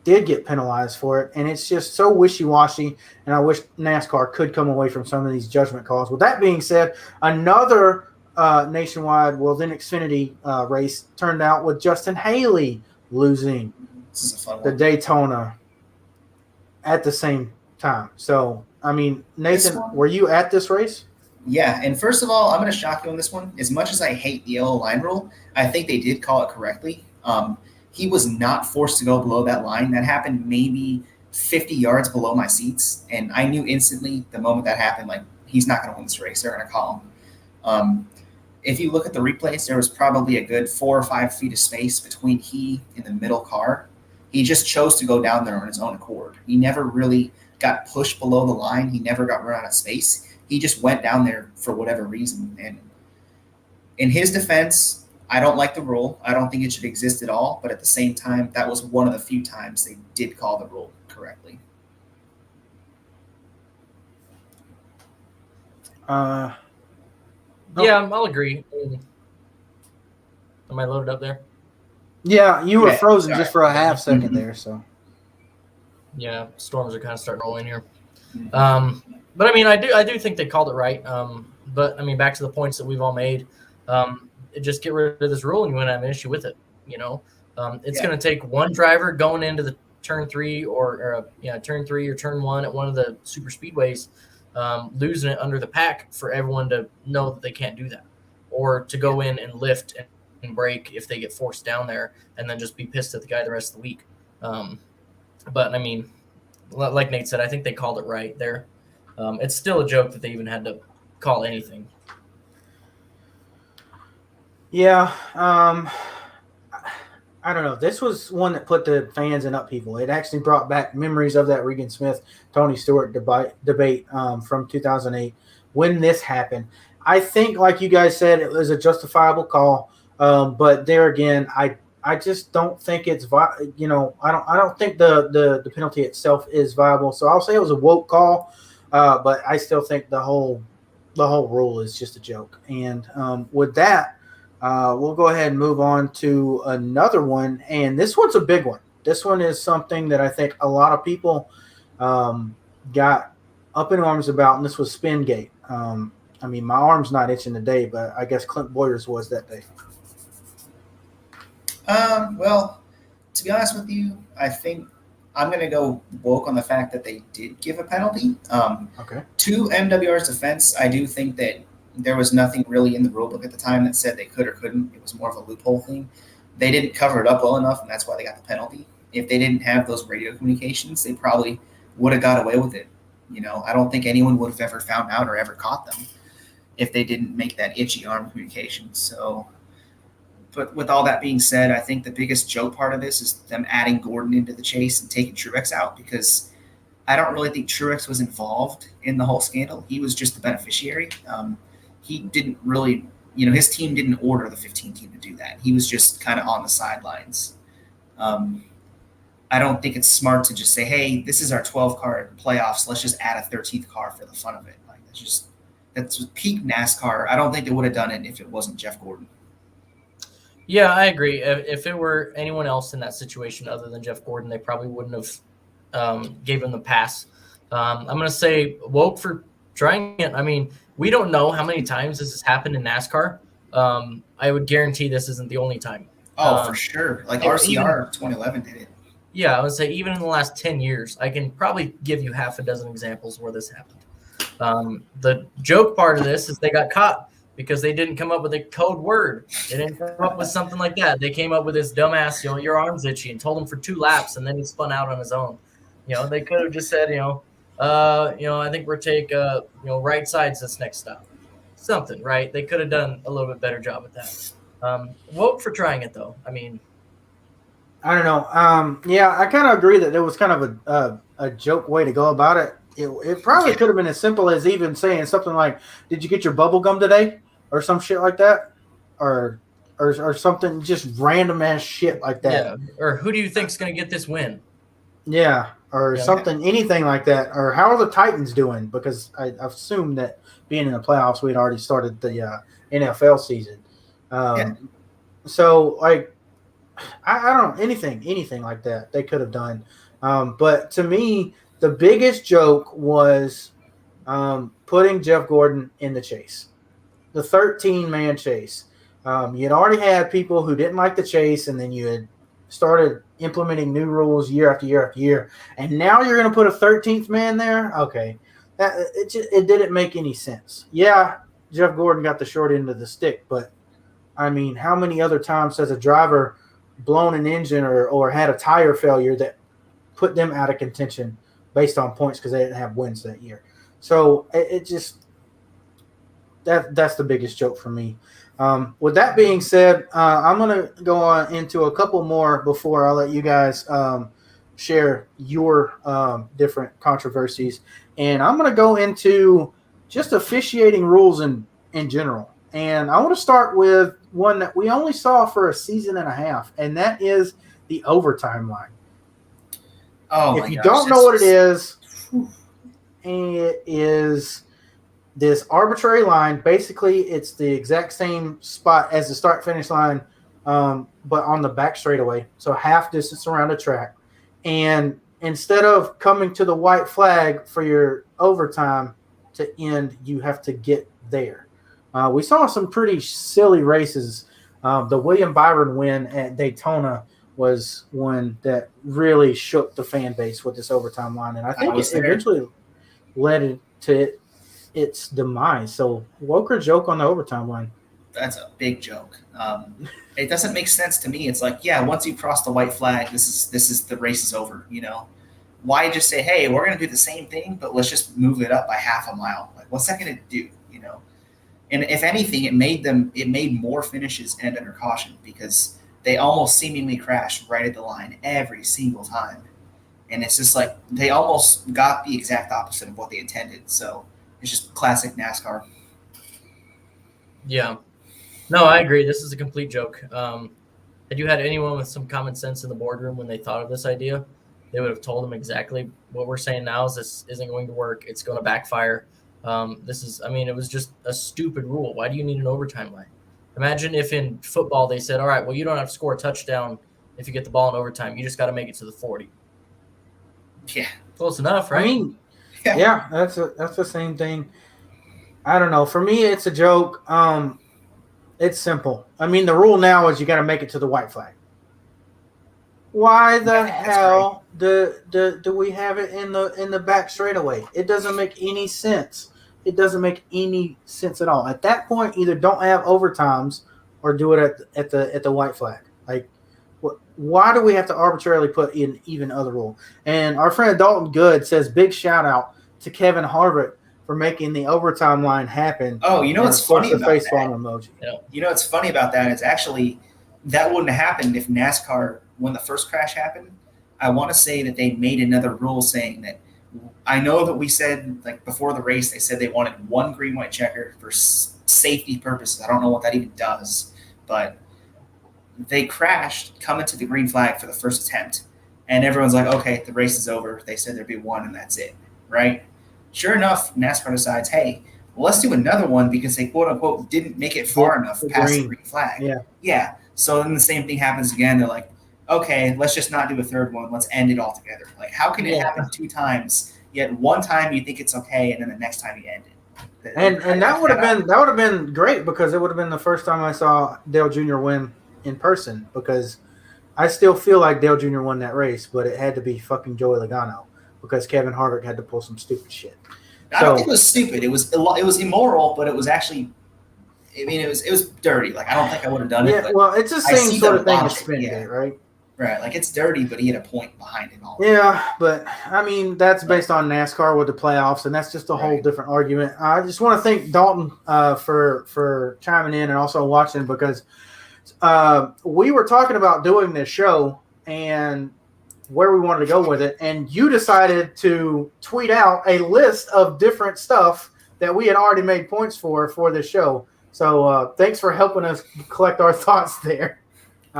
did get penalized for it, and it's just so wishy-washy, and I wish NASCAR could come away from some of these judgment calls. With that being said, another Nationwide, then Xfinity race turned out with Justin Haley losing the Daytona at the same time. So, I mean, Nathan, were you at this race? Yeah, and first of all, I'm going to shock you on this one. As much as I hate the yellow line rule, I think they did call it correctly. He was not forced to go below that line. That happened maybe 50 yards below my seats, and I knew instantly the moment that happened, like, he's not going to win this race. They're going to call him. If you look at the replays, there was probably a good 4 or 5 feet of space between he and the middle car. He just chose to go down there on his own accord. He never really got pushed below the line. He never got run out of space. He just went down there for whatever reason. And in his defense, I don't like the rule. I don't think it should exist at all. But at the same time, that was one of the few times they did call the rule correctly. Yeah, I'll agree. Am I loaded up there? Yeah, you were frozen just for a half second there. So, yeah, storms are kind of starting to roll in here. But I mean, I do think they called it right. But I mean, back to the points that we've all made. Just get rid of this rule, and you wouldn't have an issue with it. It's going to take one driver going into the turn 3 or turn 3 or turn 1 at one of the super speedways, losing it under the pack for everyone to know that they can't do that, or to go in and lift and brake if they get forced down there, and then just be pissed at the guy the rest of the week. But I mean, like Nate said, I think they called it right there. It's still a joke that they even had to call anything. Yeah, I don't know. This was one that put the fans in upheaval. It actually brought back memories of that Regan Smith, Tony Stewart debate from 2008 when this happened. I think, like you guys said, it was a justifiable call. But there again, I I just don't think it's I don't think the penalty itself is viable. So I'll say it was a woke call, but I still think the whole rule is just a joke. And with that, we'll go ahead and move on to another one. And this one's a big one. This one is something that I think a lot of people got up in arms about, and this was Spingate. I mean, my arm's not itching today, but I guess Clint Boyer's was that day. Well, to be honest with you, I think I'm going to go woke on the fact that they did give a penalty. Okay. To MWR's defense, I do think that there was nothing really in the rulebook at the time that said they could or couldn't. It was more of a loophole thing. They didn't cover it up well enough, and that's why they got the penalty. If they didn't have those radio communications, they probably would have got away with it. I don't think anyone would have ever found out or ever caught them if they didn't make that itchy arm communication. So, but with all that being said, I think the biggest joke part of this is them adding Gordon into the chase and taking Truex out, because I don't really think Truex was involved in the whole scandal. He was just the beneficiary. He didn't really, his team didn't order the 15 team to do that. He was just kind of on the sidelines. I don't think it's smart to just say, hey, this is our 12-car playoffs. Let's just add a 13th car for the fun of it. Like, that's peak NASCAR. I don't think they would have done it if it wasn't Jeff Gordon. Yeah, I agree. If it were anyone else in that situation other than Jeff Gordon, they probably wouldn't have gave him the pass. I'm going to say woke for trying it. I mean, we don't know how many times this has happened in NASCAR. I would guarantee this isn't the only time. Oh, for sure. Like RCR 2011 did it. Yeah, I would say even in the last 10 years, I can probably give you half a dozen examples where this happened. The joke part of this is they got caught because they didn't come up with a code word. They didn't come up with something like that. They came up with this dumbass, your arm's itchy, and told him for 2 laps, and then he spun out on his own. They could have just said, I think we're take, right sides this next stop. Something, right? They could have done a little bit better job at that. Woke for trying it, though. I mean, I don't know. Yeah, I kind of agree that there was kind of a joke way to go about it. It probably could have been as simple as even saying something like, "Did you get your bubble gum today?" or some shit like that, or something just random ass shit like that. Yeah. Or who do you think's going to get this win? Yeah, or something, anything like that. Or how are the Titans doing? Because I assume that being in the playoffs, we had already started the NFL season. So like. I don't know, anything like that they could have done. But to me, the biggest joke was putting Jeff Gordon in the chase, the 13-man chase. You'd already had people who didn't like the chase, and then you had started implementing new rules year after year after year. And now you're going to put a 13th man there? Okay. It didn't make any sense. Yeah, Jeff Gordon got the short end of the stick, but, I mean, how many other times has a driver – blown an engine or had a tire failure that put them out of contention based on points because they didn't have wins that year? So it just that's the biggest joke for me. With that being said, I'm going to go on into a couple more before I let you guys share your different controversies. And I'm going to go into just officiating rules in general. And I want to start with one that we only saw for a season and a half, and that is the overtime line. Oh, if you don't know what it is this arbitrary line. Basically, it's the exact same spot as the start-finish line, but on the back straightaway, so half distance around the track. And instead of coming to the white flag for your overtime to end, you have to get there. We saw some pretty silly races. The William Byron win at Daytona was one that really shook the fan base with this overtime line, and I think it eventually led it to its demise. So, woke or joke on the overtime line? That's a big joke. It doesn't make sense to me. It's like, yeah, once you cross the white flag, this is the race is over. Why just say, hey, we're going to do the same thing, but let's just move it up by half a mile? Like, what's that going to do? And if anything, it made more finishes end under caution because they almost seemingly crashed right at the line every single time. And it's just like they almost got the exact opposite of what they intended. So it's just classic NASCAR. Yeah. No, I agree. This is a complete joke. Had you had anyone with some common sense in the boardroom when they thought of this idea, they would have told them exactly what we're saying now is this isn't going to work. It's going to backfire. It was just a stupid rule. Why do you need an overtime line? Imagine if in football they said, all right, well, you don't have to score a touchdown if you get the ball in overtime. You just got to make it to the 40. Yeah. Close enough, right? I mean, yeah, that's the same thing. I don't know. For me, it's a joke. It's simple. I mean, the rule now is you got to make it to the white flag. Why the hell do we have it in the back straightaway? It doesn't make any sense. It doesn't make any sense at all. At that point, either don't have overtimes or do it at the white flag. Like, why do we have to arbitrarily put in even other rule? And our friend Dalton Good says, big shout out to Kevin Harvick for making the overtime line happen. Oh, you know what's funny about that? Emoji. You know what's funny about that is actually that wouldn't have happened if NASCAR, when the first crash happened, I want to say that they made another rule saying that, I know that we said, like, before the race, they said they wanted one green, white checker for safety purposes. I don't know what that even does, but they crashed coming to the green flag for the first attempt. And everyone's like, okay, the race is over. They said there'd be one and that's it, right? Sure enough, NASCAR decides, hey, well, let's do another one because they, quote unquote, didn't make it far enough past the green flag. Yeah. So then the same thing happens again. They're like, okay, let's just not do a third one. Let's end it altogether. Like, how can it happen 2 times, yet one time you think it's okay, and then the next time you end it? And that would have been great because it would have been the first time I saw Dale Jr. win in person, because I still feel like Dale Jr. won that race, but it had to be fucking Joey Logano because Kevin Harvick had to pull some stupid shit. I don't think it was stupid. It was immoral, but it was actually, I mean, it was dirty. Like, I don't think I would have done it. Yeah, well, it's the same sort of thing as Spingate, right? Right, like, it's dirty, but he had a point behind it all. Yeah, but I mean, that's based on NASCAR with the playoffs, and that's just a whole different argument. I just want to thank Dalton for chiming in and also watching, because we were talking about doing this show and where we wanted to go with it, and you decided to tweet out a list of different stuff that we had already made points for this show. So thanks for helping us collect our thoughts there. He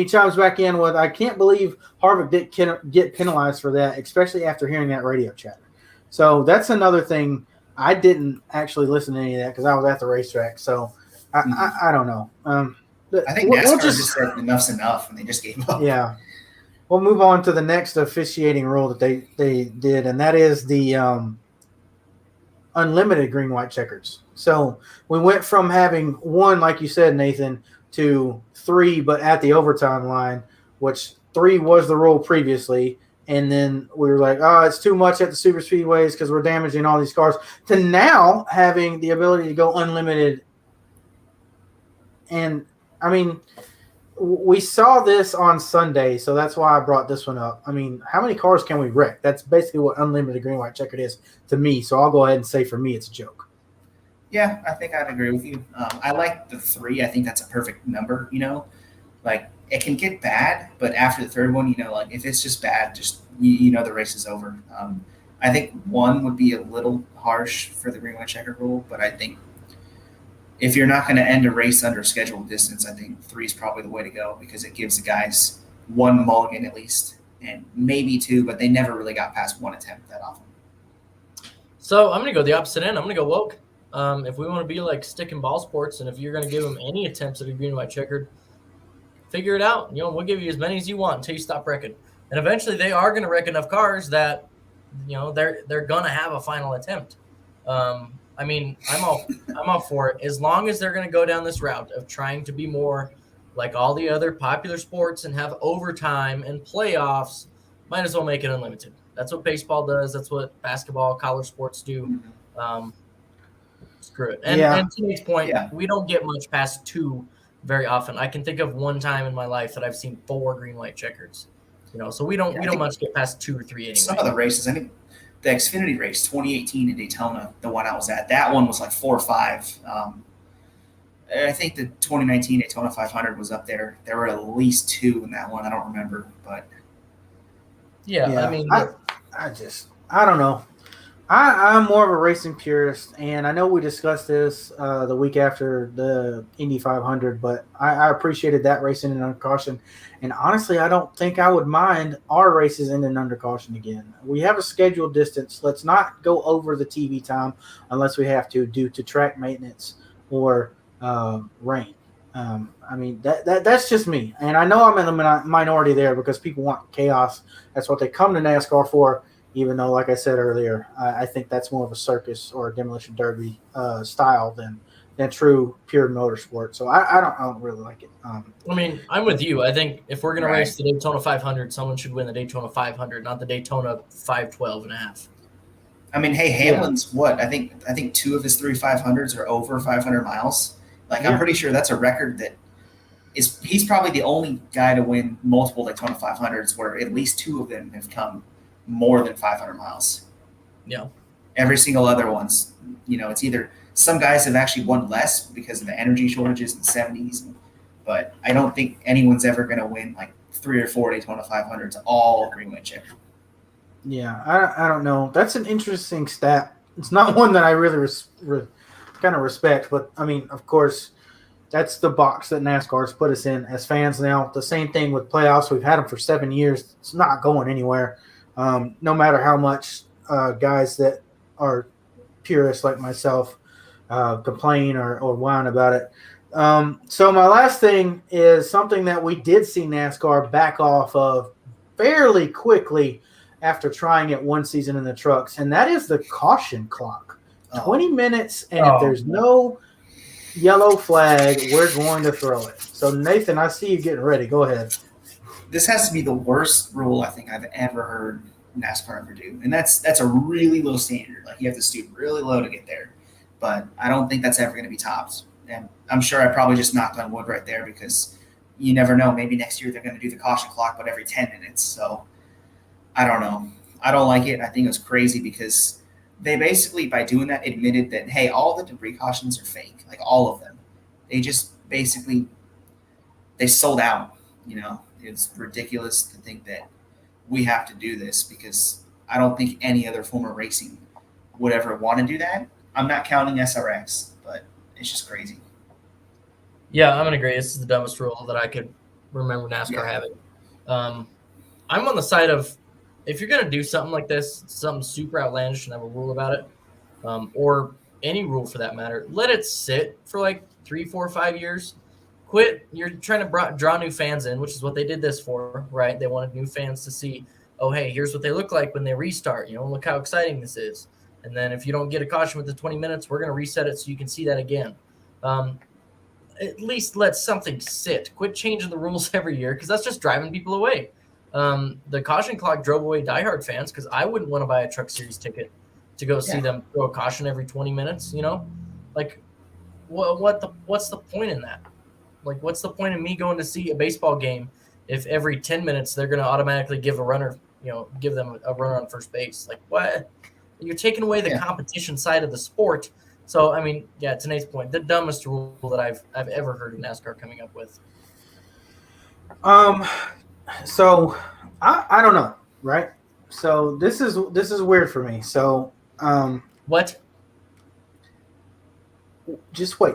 chimes back in with, I can't believe Harvick didn't get penalized for that, especially after hearing that radio chatter. So that's another thing. I didn't actually listen to any of that because I was at the racetrack. So I don't know. I think NASCAR just said enough's enough, and they just gave up. Yeah. We'll move on to the next officiating rule that they did, and that is the unlimited green, white checkers. So we went from having 1, like you said, Nathan, to 3, but at the overtime line, which 3 was the rule previously. And then we were like, oh, it's too much at the super speedways because we're damaging all these cars, to now having the ability to go unlimited. And I mean, we saw this on Sunday, so that's why I brought this one up. I mean, how many cars can we wreck? That's basically what unlimited green, white checkered is to me. So I'll go ahead and say, for me, it's a joke. Yeah, I think I'd agree with you. I like the 3. I think that's a perfect number, Like, it can get bad, but after the third one, like, if it's just bad, just, the race is over. I think 1 would be a little harsh for the green, white checker rule, but I think if you're not going to end a race under scheduled distance, I think 3 is probably the way to go, because it gives the guys 1 mulligan at least, and maybe 2, but they never really got past 1 attempt that often. So I'm going to go the opposite end. I'm going to go woke. If we want to be like stick and ball sports, and if you're going to give them any attempts at a green, white checkered, figure it out. We'll give you as many as you want until you stop wrecking. And eventually they are going to wreck enough cars that, they're going to have a final attempt. I mean, I'm all for it, as long as they're going to go down this route of trying to be more like all the other popular sports and have overtime and playoffs. Might as well make it unlimited. That's what baseball does. That's what basketball, college sports do. Screw it. And to Nate's point, we don't get much past 2 very often. I can think of 1 time in my life that I've seen 4 green, white checkers. So we don't much get past 2 or 3 anyway. Some of the races, I think the Xfinity race 2018 in Daytona, the one I was at, that one was like 4 or 5. I think the 2019 Daytona 500 was up there. There were at least 2 in that one. I don't remember, but I mean, I don't know. I'm more of a racing purist, and I know we discussed this the week after the Indy 500, but I appreciated that racing in under caution. And honestly, I don't think I would mind our races in under caution again. We have a scheduled distance. Let's not go over the TV time unless we have to due to track maintenance or rain. I mean, that's just me. And I know I'm in the minority there because people want chaos. That's what they come to NASCAR for. Even though, like I said earlier, I think that's more of a circus or a demolition derby style than true pure motorsport. So I don't really like it. I mean, I'm with you. I think if we're going to Right. race the Daytona 500, someone should win the Daytona 500, not the Daytona 512 and a half. I mean, hey, Hamlin's what? I think 2 of his 3 500s are over 500 miles. Like, I'm Yeah. pretty sure that's a record that is. He's probably the only guy to win multiple Daytona 500s where at least 2 of them have come more than 500 miles. Yeah. Every single other one's, it's either some guys have actually won less because of the energy shortages in the 70s, but I don't think anyone's ever going to win like 3 or 4 Daytona 500s all green chip. Yeah, I don't know. That's an interesting stat. It's not one that I really kind of respect, but I mean, of course, that's the box that NASCAR's put us in as fans now. The same thing with playoffs. We've had them for 7 years. It's not going anywhere. No matter how much guys that are purists like myself complain or whine about it. So my last thing is something that we did see NASCAR back off of fairly quickly after trying it one season in the trucks, and that is the caution clock. 20 minutes, and if there's no yellow flag, we're going to throw it. So, Nathan, I see you getting ready. Go ahead. This has to be the worst rule I think I've ever heard NASCAR ever do, and that's a really low standard. Like, you have to stoop really low to get there, but I don't think that's ever going to be topped. And I'm sure I probably just knocked on wood right there because you never know. Maybe next year they're going to do the caution clock, but every 10 minutes. So I don't know. I don't like it. I think it was crazy because they basically, by doing that, admitted that, hey, all the debris cautions are fake, like all of them. They just basically, they sold out, It's ridiculous to think that we have to do this because I don't think any other form of racing would ever want to do that. I'm not counting SRX, but it's just crazy. Yeah, I'm going to agree. This is the dumbest rule that I could remember NASCAR having. I'm on the side of, if you're going to do something like this, something super outlandish and have a rule about it, or any rule for that matter, let it sit for like 3, 4, 5 years. Quit. You're trying to draw new fans in, which is what they did this for, right? They wanted new fans to see, oh, hey, here's what they look like when they restart. Look how exciting this is. And then if you don't get a caution with the 20 minutes, we're going to reset it so you can see that again. At least let something sit. Quit changing the rules every year because that's just driving people away. The caution clock drove away diehard fans because I wouldn't want to buy a Truck Series ticket to go see them throw a caution every 20 minutes. Like what's the point in that? Like, what's the point of me going to see a baseball game if every 10 minutes they're going to automatically give give them a runner on first base? Like, what? You're taking away the competition side of the sport. So, I mean, to Nate's point, the dumbest rule that I've ever heard of NASCAR coming up with. So I don't know, right? So this is weird for me. So what? Just wait.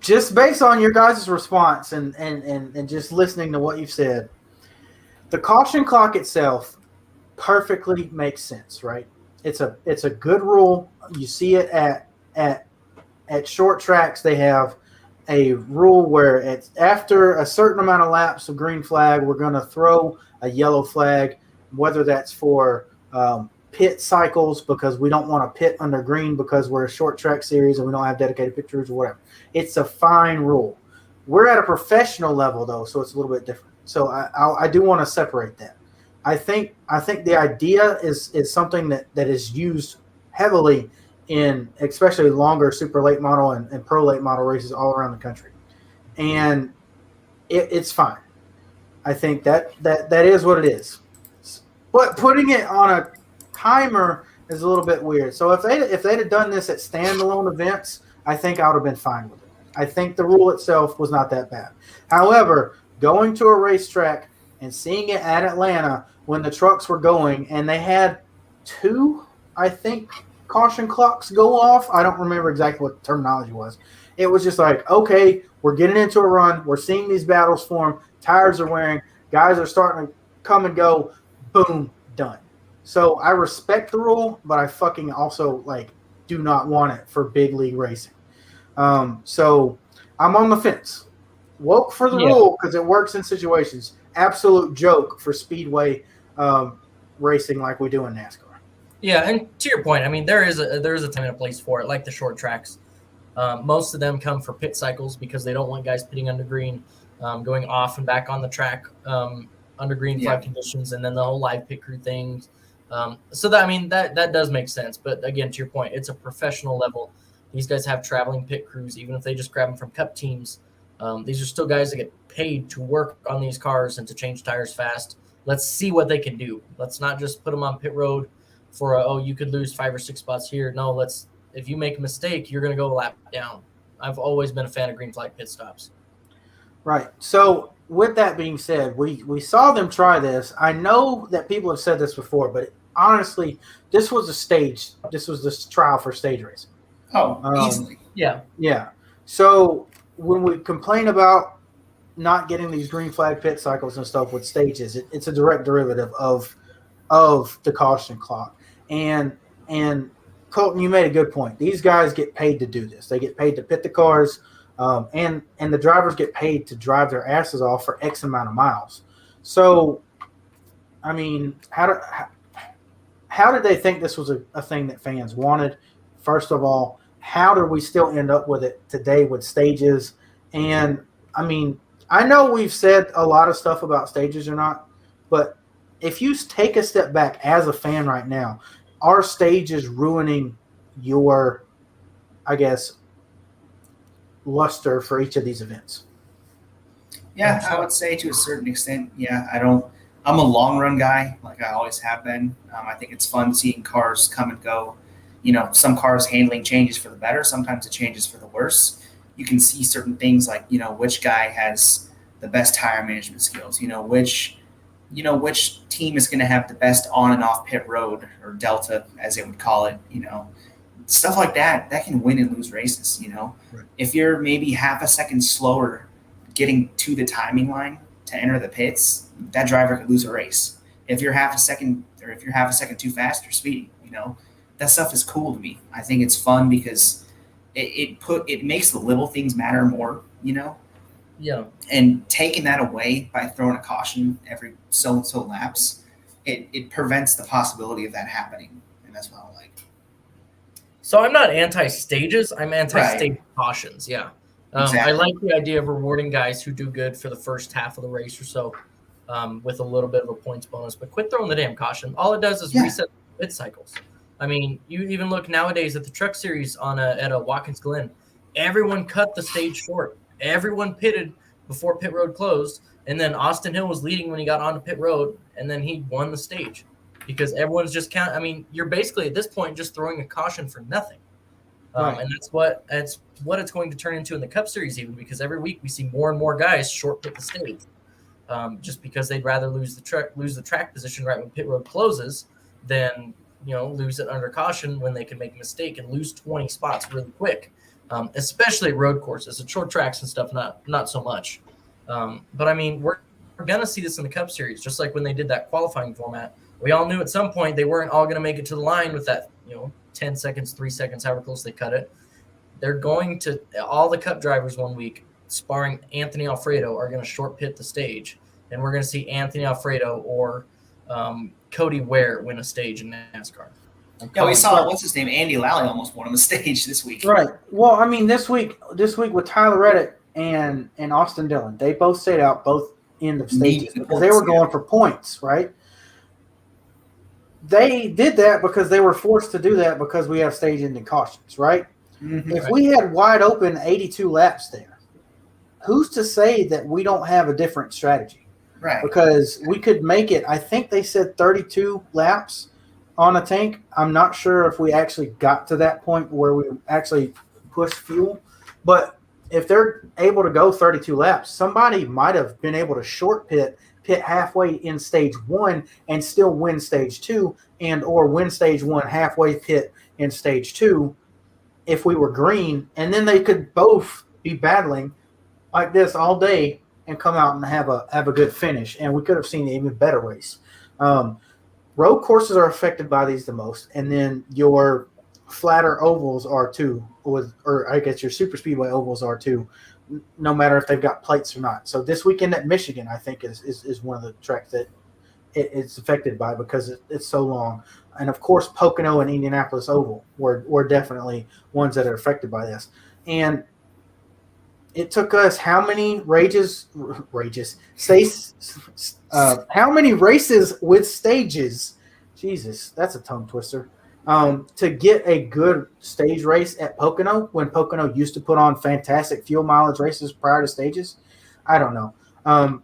Just based on your guys' response and just listening to what you've said, the caution clock itself perfectly makes sense, right? It's a good rule. You see it at short tracks. They have a rule where it's after a certain amount of laps of green flag, we're going to throw a yellow flag, whether that's for pit cycles because we don't want to pit under green because we're a short track series and we don't have dedicated pit crews or whatever. It's a fine rule. We're at a professional level though, so it's a little bit different. So I do want to separate that. I think the idea is something that is used heavily in especially longer super late model and pro late model races all around the country, and it's fine. I think that is what it is. But putting it on a timer is a little bit weird. So if they'd have done this at standalone events, I think I would have been fine with it. I think the rule itself was not that bad. However, going to a racetrack and seeing it at Atlanta when the trucks were going and they had 2, I think, caution clocks go off. I don't remember exactly what the terminology was. It was just like, okay, we're getting into a run. We're seeing these battles form. Tires are wearing. Guys are starting to come and go. Boom, done. So I respect the rule, but I fucking also do not want it for big league racing. So I'm on the fence. Woke for the rule because it works in situations. Absolute joke for speedway racing like we do in NASCAR. Yeah, and to your point, I mean, there is a time and a place for it, like the short tracks. Most of them come for pit cycles because they don't want guys pitting under green, going off and back on the track under green flag conditions, and then the whole live pit crew thing. So that does make sense. But again, to your point, it's a professional level. These guys have traveling pit crews, even if they just grab them from cup teams. These are still guys that get paid to work on these cars and to change tires fast. Let's see what they can do. Let's not just put them on pit road for you could lose 5 or 6 spots here. No, if you make a mistake, you're going to go a lap down. I've always been a fan of green flag pit stops. Right. So with that being said, we saw them try this. I know that people have said this before, but honestly, this was a stage. This was this trial for stage racing. Oh, easily. Yeah. Yeah. So when we complain about not getting these green flag pit cycles and stuff with stages, it's a direct derivative of the caution clock. And Colton, you made a good point. These guys get paid to do this. They get paid to pit the cars, and the drivers get paid to drive their asses off for X amount of miles. So, I mean, how did they think this was a thing that fans wanted? First of all, how do we still end up with it today with stages? And, I mean, I know we've said a lot of stuff about stages or not, but if you take a step back as a fan right now, are stages ruining your, I guess, luster for each of these events? Yeah, I would say to a certain extent, yeah. I'm a long run guy, like I always have been. I think it's fun seeing cars come and go. You know, some cars handling changes for the better, sometimes it changes for the worse. You can see certain things like, which guy has the best tire management skills, which team is going to have the best on and off pit road, or delta as they would call it, stuff like that can win and lose races. Right. If you're maybe half a second slower getting to the timing line to enter the pits, that driver could lose a race. If you're half a second too fast, you're speeding. That stuff is cool to me. I think it's fun because it makes the little things matter more. Yeah. And taking that away by throwing a caution every so and so laps, it prevents the possibility of that happening, and that's what I like. So I'm not anti-stages. I'm anti-stage cautions. Yeah. Exactly. I like the idea of rewarding guys who do good for the first half of the race or so, with a little bit of a points bonus. But quit throwing the damn caution. All it does is reset pit cycles. I mean, you even look nowadays at the Truck Series at a Watkins Glen. Everyone cut the stage short. Everyone pitted before pit road closed, and then Austin Hill was leading when he got onto pit road, and then he won the stage because everyone's just I mean, you're basically at this point just throwing a caution for nothing, Right. and that's what it's going to turn into in the Cup Series, even because every week we see more and more guys short pit the stage, just because they'd rather lose the track position right when pit road closes than lose it under caution when they can make a mistake and lose 20 spots really quick. Especially road courses. At short tracks and stuff, not so much. But I mean, we're going to see this in the Cup Series, just like when they did that qualifying format. We all knew at some point they weren't all going to make it to the line with that, 10 seconds, 3 seconds, however close they cut it. They're going to all the Cup drivers one week sparring Anthony Alfredo are going to short pit the stage, and we're going to see Anthony Alfredo or Cody Ware win a stage in NASCAR. Yeah, we saw what's his name, Andy Lally almost won on the stage this week. Right. Well, I mean, this week with Tyler Reddick and Austin Dillon, they both stayed out both end of stages because they were going for points, right? They did that because they were forced to do that because we have stage ending cautions, right? Mm-hmm. If we had wide open 82 laps there, who's to say that we don't have a different strategy? Right. Because we could make it, I think they said 32 laps on a tank. I'm not sure if we actually got to that point where we actually pushed fuel, but if they're able to go 32 laps, somebody might have been able to short pit halfway in stage 1 and still win stage 2, and or win stage 1 halfway pit in stage 2 if we were green, and then they could both be battling like this all day and come out and have a good finish, and we could have seen an even better race. Road courses are affected by these the most, and then your flatter ovals are too, or I guess your super speedway ovals are too, no matter if they've got plates or not. So this weekend at Michigan, I think is one of the tracks that it's affected by because it's so long. And of course, Pocono and Indianapolis Oval were definitely ones that are affected by this. And it took us how many how many races with stages? Jesus, that's a tongue twister. To get a good stage race at Pocono when Pocono used to put on fantastic fuel mileage races prior to stages. I don't know.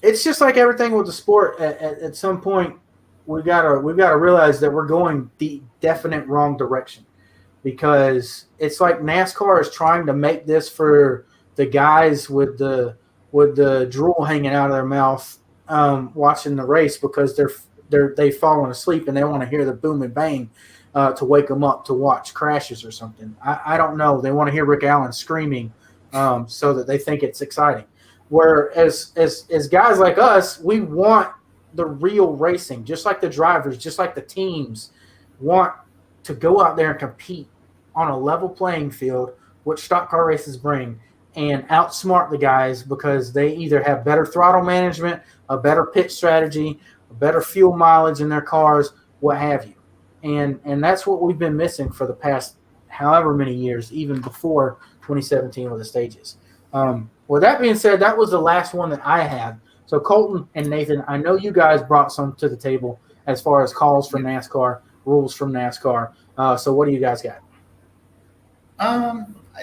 It's just like everything with the sport. At some point, we've got to realize that we're going the definite wrong direction, because it's like NASCAR is trying to make this for the guys with the drool hanging out of their mouth watching the race because they've fallen asleep and they want to hear the boom and bang to wake them up to watch crashes or something. I don't know. They want to hear Rick Allen screaming so that they think it's exciting. Whereas as guys like us, we want the real racing, just like the drivers, just like the teams want to go out there and compete on a level playing field, which stock car races bring, and outsmart the guys because they either have better throttle management, a better pit strategy, a better fuel mileage in their cars, what have you. And that's what we've been missing for the past however many years, even before 2017 with the stages. With that being said, that was the last one that I had. So Colton and Nathan, I know you guys brought some to the table as far as calls from NASCAR, rules from NASCAR. So what do you guys got?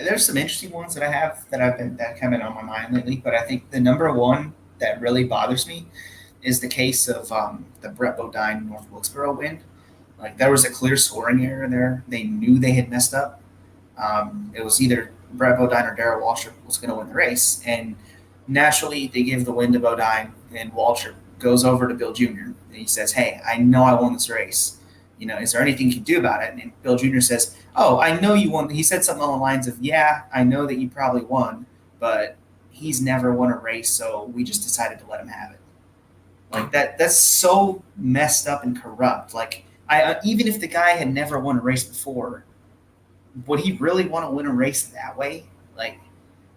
There's some interesting ones that I have that have been on my mind lately, but I think the number one that really bothers me is the case of the Brett Bodine North Wilkesboro win. Like, there was a clear scoring error there. They knew they had messed up. It was either Brett Bodine or Darrell Waltrip was going to win the race, and naturally they give the win to Bodine, and Waltrip goes over to Bill Jr. and he says, "Hey, I know I won this race. Is there anything you can do about it?" And Bill Jr. says, "Oh, I know you won." He said something along the lines of, "Yeah, I know that you probably won, but he's never won a race, so we just decided to let him have it." Like, that's so messed up and corrupt. Like, even if the guy had never won a race before, would he really want to win a race that way? Like,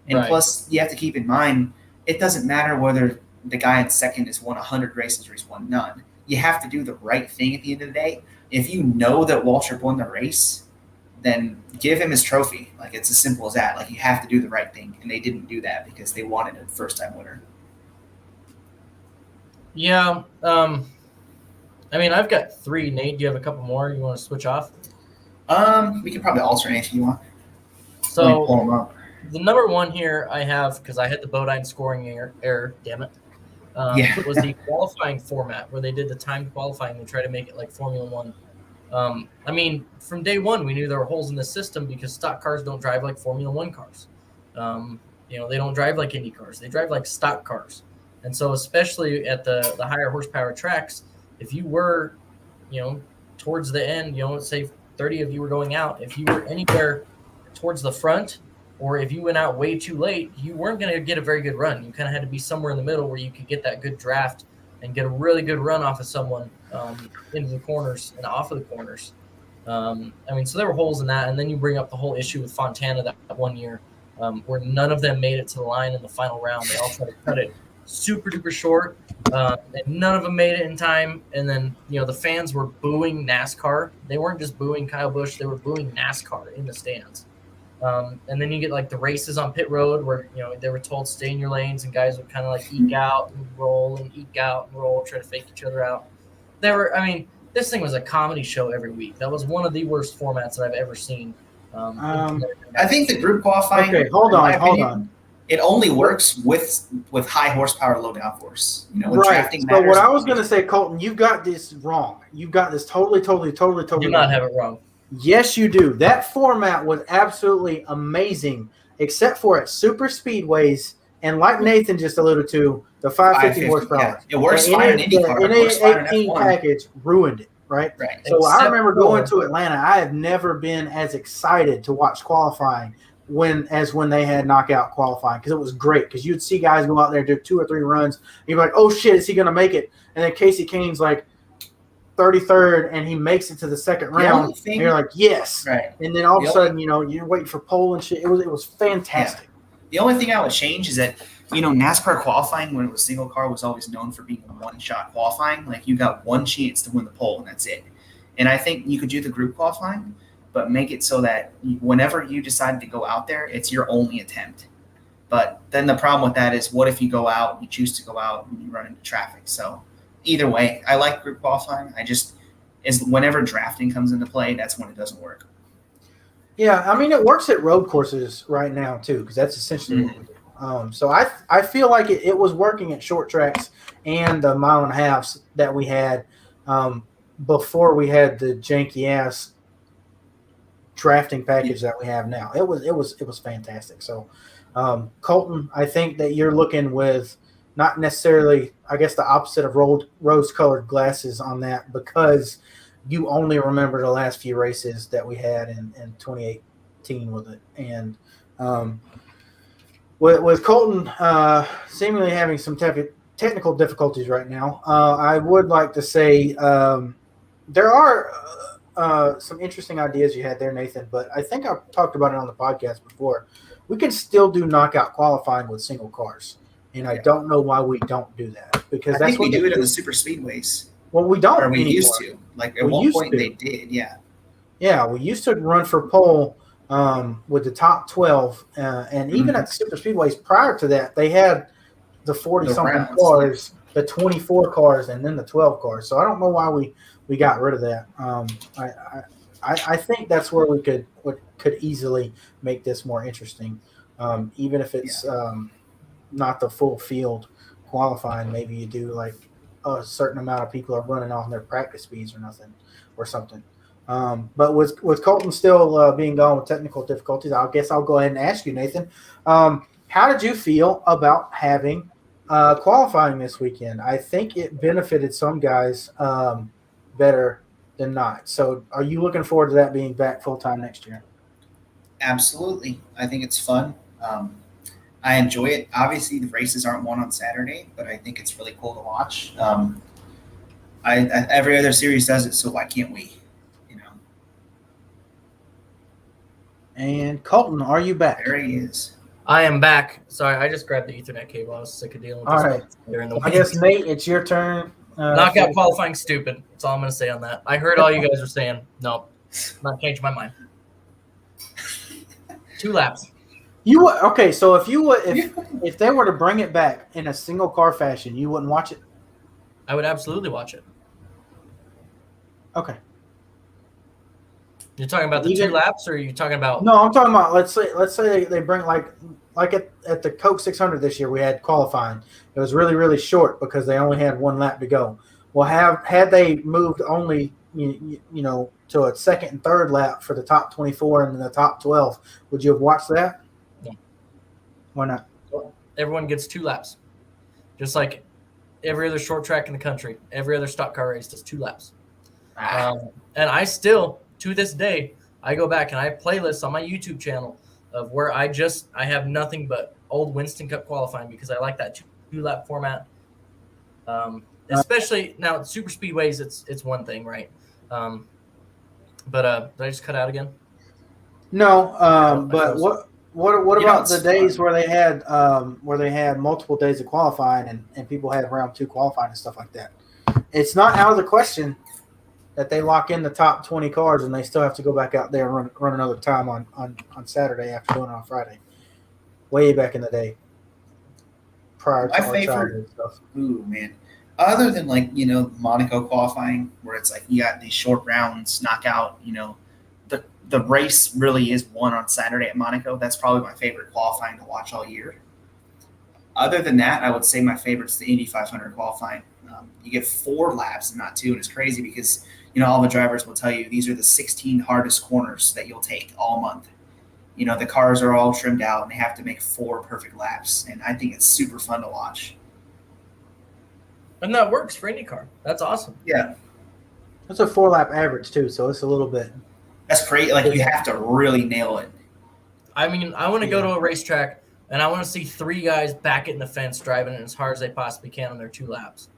and right. Plus, you have to keep in mind, it doesn't matter whether the guy in second has won 100 races or he's won none. You have to do the right thing at the end of the day. If you know that Waltrip won the race, then give him his trophy. Like, it's as simple as that. Like, you have to do the right thing, and they didn't do that because they wanted a first-time winner. Yeah. I mean, I've got three. Nate, do you have a couple more you want to switch off? We can probably alternate if you want. So pull them up. The number one here I have, because I had the Bodine scoring error, damn it, was the qualifying format where they did the timed qualifying and try to make it like Formula One. I mean, from day one, we knew there were holes in the system because stock cars don't drive like Formula One cars. They don't drive like Indy cars. They drive like stock cars. And so especially at the higher horsepower tracks, if you were, towards the end, say 30 of you were going out, if you were anywhere towards the front, or if you went out way too late, you weren't going to get a very good run. You kind of had to be somewhere in the middle where you could get that good draft and get a really good run off of someone into the corners and off of the corners. So there were holes in that. And then you bring up the whole issue with Fontana that one year where none of them made it to the line in the final round. They all tried to cut it super duper short, and none of them made it in time. And then, the fans were booing NASCAR. They weren't just booing Kyle Busch, they were booing NASCAR in the stands. And then you get like the races on pit road where, they were told stay in your lanes, and guys would kind of like eke out and roll and eke out and roll, try to fake each other out. This thing was a comedy show every week. That was one of the worst formats that I've ever seen. I think the group qualifying. Okay, hold on. It only works with high horsepower, low downforce. Right. So what I was going to say, Colton, you got this wrong. You got this totally do not have it wrong. Yes, you do. That format was absolutely amazing except for at super speedways and like Nathan just alluded to, the 550 horsepower. Yeah. It works The fine in IndyCar. It works fine in NA18 F1. package ruined it, right? Right. So I Except remember going for- to Atlanta. I have never been as excited to watch qualifying when they had knockout qualifying, because it was great, because you'd see guys go out there do 2 or 3 runs and you're like, oh shit, is he going to make it? And then Casey Kane's like 33rd and he makes it to the second round and you're like, yes. Right. And then all of a sudden, you're waiting for pole and shit. It was fantastic. Yeah. The only thing I would change is that, NASCAR qualifying when it was single car was always known for being a one-shot qualifying. Like, you got one chance to win the pole and that's it. And I think you could do the group qualifying, but make it so that whenever you decide to go out there, it's your only attempt. But then the problem with that is, what if you go out, you choose to go out, and you run into traffic? So either way, I like group qualifying. Whenever drafting comes into play, that's when it doesn't work. Yeah, I mean, it works at road courses right now too, because that's essentially what we do. So I feel like it was working at short tracks and the mile and a halves that we had before we had the janky ass drafting package that we have now. It was fantastic. So Colton, I think that you're looking with not necessarily, I guess, the opposite of rose-colored glasses on that, because you only remember the last few races that we had in 2018 with it. And with Colton seemingly having some technical difficulties right now, I would like to say there are some interesting ideas you had there, Nathan, but I think I've talked about it on the podcast before. We can still do knockout qualifying with single cars, and I don't know why we don't do that, because I think we do it in the super speedways. Well, we don't. Or we anymore. used to. Like at one point they did, yeah. Yeah, we used to run for pole with the top 12, and even at the super speedways prior to that, they had the 40-something cars, the 24 cars, and then the 12 cars. So I don't know why we got rid of that. I think that's where we could easily make this more interesting, even if it's not the full field qualifying. Maybe you do like a certain amount of people are running on their practice speeds or something. But with Colton still being gone with technical difficulties, I guess I'll go ahead and ask you, Nathan, how did you feel about having qualifying this weekend? I think it benefited some guys better than not. So are you looking forward to that being back full-time next year? Absolutely. I think it's fun. I enjoy it. Obviously, the races aren't won on Saturday, but I think it's really cool to watch. Every other series does it, so why can't we? And Colton, are you back? There he is. I am back. Sorry, I just grabbed the Ethernet cable. I was sick of dealing with this. All right. During the I guess, Nate, it's your turn. Knockout qualifying stupid. That's all I'm going to say on that. I heard all you guys were saying. No, not changed my mind. 2 laps. Okay? So if they were to bring it back in a single car fashion, you wouldn't watch it? I would absolutely watch it. Okay. You're talking about the 2 laps, or are you talking about? No, I'm talking about let's say they bring like at the Coke 600 this year, we had qualifying. It was really, really short because they only had 1 lap to go. Well, had they moved only to a second and third lap for the top 24 and the top 12, would you have watched that? No. Why not? Everyone gets 2 laps, just like every other short track in the country. Every other stock car race does 2 laps. And I still, to this day, I go back and I have playlists on my YouTube channel of where I have nothing but old Winston Cup qualifying, because I like that 2-lap format. Especially now at super speedways, it's one thing, right? But did I just cut out again? No, but what about the days where they had multiple days of qualifying and people had round 2 qualifying and stuff like that? It's not out of the question that they lock in the top 20 cars and they still have to go back out there and run another time on Saturday after doing it on Friday. Way back in the day, prior to our childhood and stuff. Ooh, man. Other than Monaco qualifying, where it's like you got these short rounds, knockout, the race really is won on Saturday at Monaco. That's probably my favorite qualifying to watch all year. Other than that, I would say my favorite's the Indy 500 qualifying. You get 4 laps and not 2, and it's crazy because all the drivers will tell you these are the 16 hardest corners that you'll take all month. The cars are all trimmed out and they have to make 4 perfect laps. And I think it's super fun to watch. And that works for IndyCar. That's awesome. Yeah. It's a 4-lap average too, so it's a little bit. That's great. Like, you have to really nail it. I mean, I want to go to a racetrack and I want to see 3 guys back it in the fence driving it as hard as they possibly can on their 2 laps.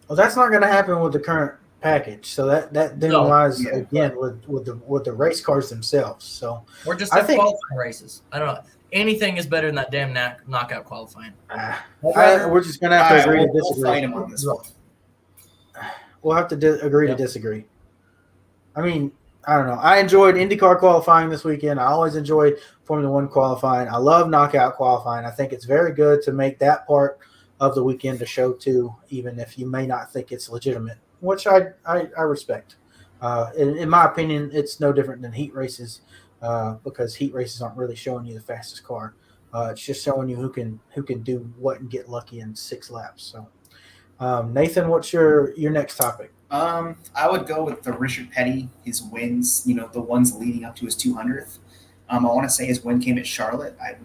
Well, that's not going to happen with the current package. So that then lies again with the race cars themselves. So or just qualifying races. I don't know. Anything is better than that damn knockout qualifying. We're just going to have to agree to disagree. We'll fight him on this one. We'll have to agree to disagree. I mean, I don't know. I enjoyed IndyCar qualifying this weekend. I always enjoyed Formula One qualifying. I love knockout qualifying. I think it's very good to make that part of the weekend a show too, even if you may not think it's legitimate, which I respect. In my opinion, it's no different than heat races because heat races aren't really showing you the fastest car. It's just showing you who can do what and get lucky in 6 laps. So. Nathan, what's your next topic? I would go with the Richard Petty, his wins, the ones leading up to his 200th. I want to say his win came at Charlotte. I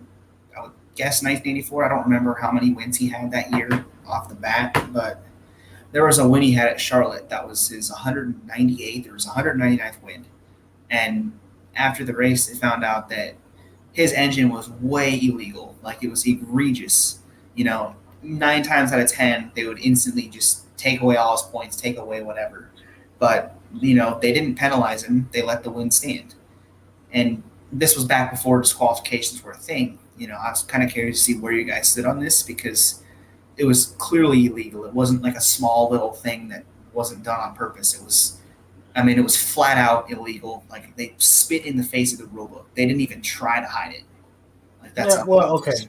would guess 1984. I don't remember how many wins he had that year off the bat, but there was a win he had at Charlotte that was his 198th or his 199th win. And after the race, they found out that his engine was way illegal. Like, it was egregious. 9 times out of 10, they would instantly just take away all his points, take away whatever. But, they didn't penalize him. They let the win stand. And this was back before disqualifications were a thing. I was kind of curious to see where you guys stood on this because it was clearly illegal. It wasn't like a small little thing that wasn't done on purpose. It was flat out illegal. Like, they spit in the face of the rule book. They didn't even try to hide it. Like, that's okay.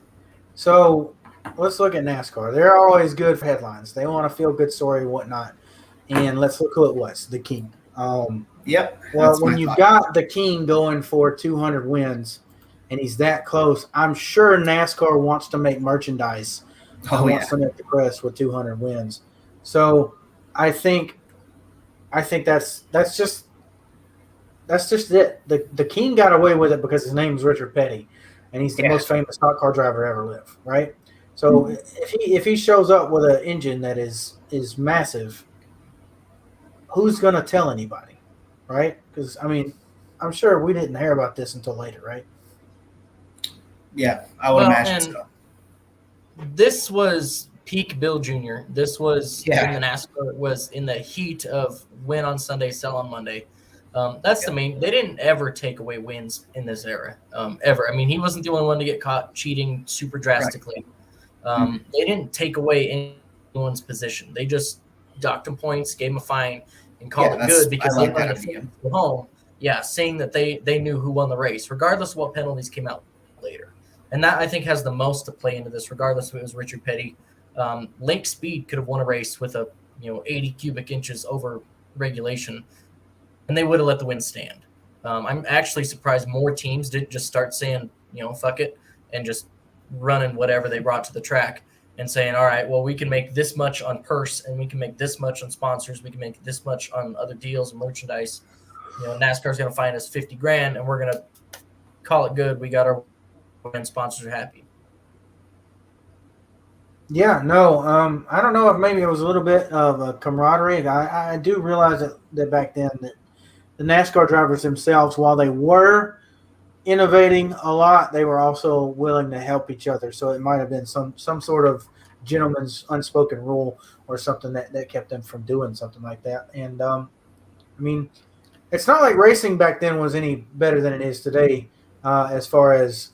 So let's look at NASCAR. They're always good for headlines. They want a feel-good story and whatnot. And let's look who it was, the King. Yep. Well, when you've got the King going for 200 wins and he's that close, I'm sure NASCAR wants to make merchandise. Wants to make the press with 200 wins. So I think that's just it. The King got away with it because his name's Richard Petty, and he's the most famous stock car driver to ever live, right? So if he shows up with an engine that is massive, who's going to tell anybody, right? Because, I'm sure we didn't hear about this until later, right? Yeah, I would imagine so. This was peak Bill Jr. This was when the NASCAR was in the heat of win on Sunday, sell on Monday. That's the main. They didn't ever take away wins in this era, ever. He wasn't the only one to get caught cheating super drastically. Right. They didn't take away anyone's position. They just docked him points, gave him a fine, and called it good because they wanted to go home. Yeah, saying that they knew who won the race, regardless of what penalties came out later. And that, I think, has the most to play into this, regardless if it was Richard Petty. Lake Speed could have won a race with a 80 cubic inches over regulation, and they would have let the win stand. I'm actually surprised more teams didn't just start saying, fuck it, and just running whatever they brought to the track and saying, all right, well, we can make this much on purse, and we can make this much on sponsors, we can make this much on other deals and merchandise. NASCAR's going to find us $50,000, and we're going to call it good. We got our win, sponsors are happy. Yeah, no, I don't know if maybe it was a little bit of a camaraderie. I do realize that back then that the NASCAR drivers themselves, while they were innovating a lot, they were also willing to help each other. So it might have been some sort of gentleman's unspoken rule or something that kept them from doing something like that. And it's not like racing back then was any better than it is today, as far as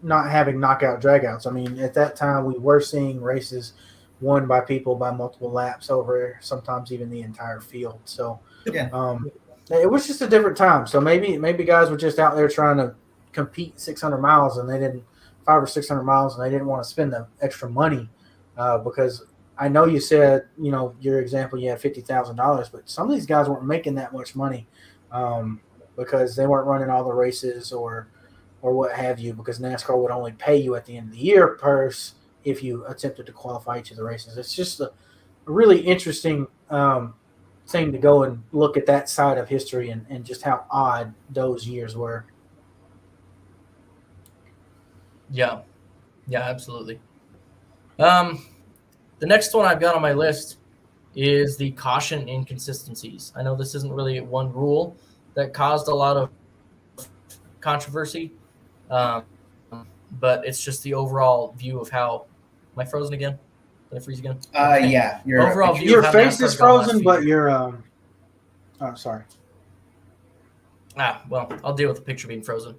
not having knockout dragouts. At that time we were seeing races won by people by multiple laps over sometimes even the entire field. So it was just a different time. So maybe guys were just out there trying to compete 600 miles and they didn't 500 or 600 miles and they didn't want to spend the extra money because I know you said, your example, you had $50,000, but some of these guys weren't making that much money because they weren't running all the races or what have you, because NASCAR would only pay you at the end of the year purse if you attempted to qualify each of the races. It's just a really interesting thing to go and look at that side of history and just how odd those years were. Yeah, absolutely. The next one I've got on my list is the caution inconsistencies. I know this isn't really one rule that caused a lot of controversy, um, but it's just the overall view of how. Am I frozen again? Did I freeze again? Okay. Yeah, Overall view Your of how face is NASCAR's gone the last frozen, few but years. you're oh, sorry. Well, I'll deal with the picture being frozen.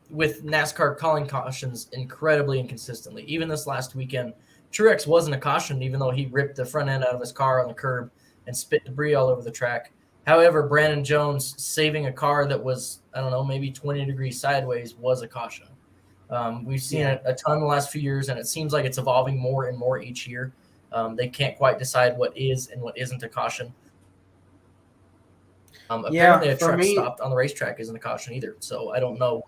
With NASCAR calling cautions incredibly inconsistently. Even this last weekend, Truex wasn't a caution, even though he ripped the front end out of his car on the curb and spit debris all over the track. However, Brandon Jones saving a car that was, I don't know, maybe 20 degrees sideways was a caution. We've seen it a ton the last few years, and it seems like it's evolving more and more each year. They can't quite decide what is and what isn't a caution. Apparently, a for truck me, stopped on the racetrack isn't a caution either. So I don't know.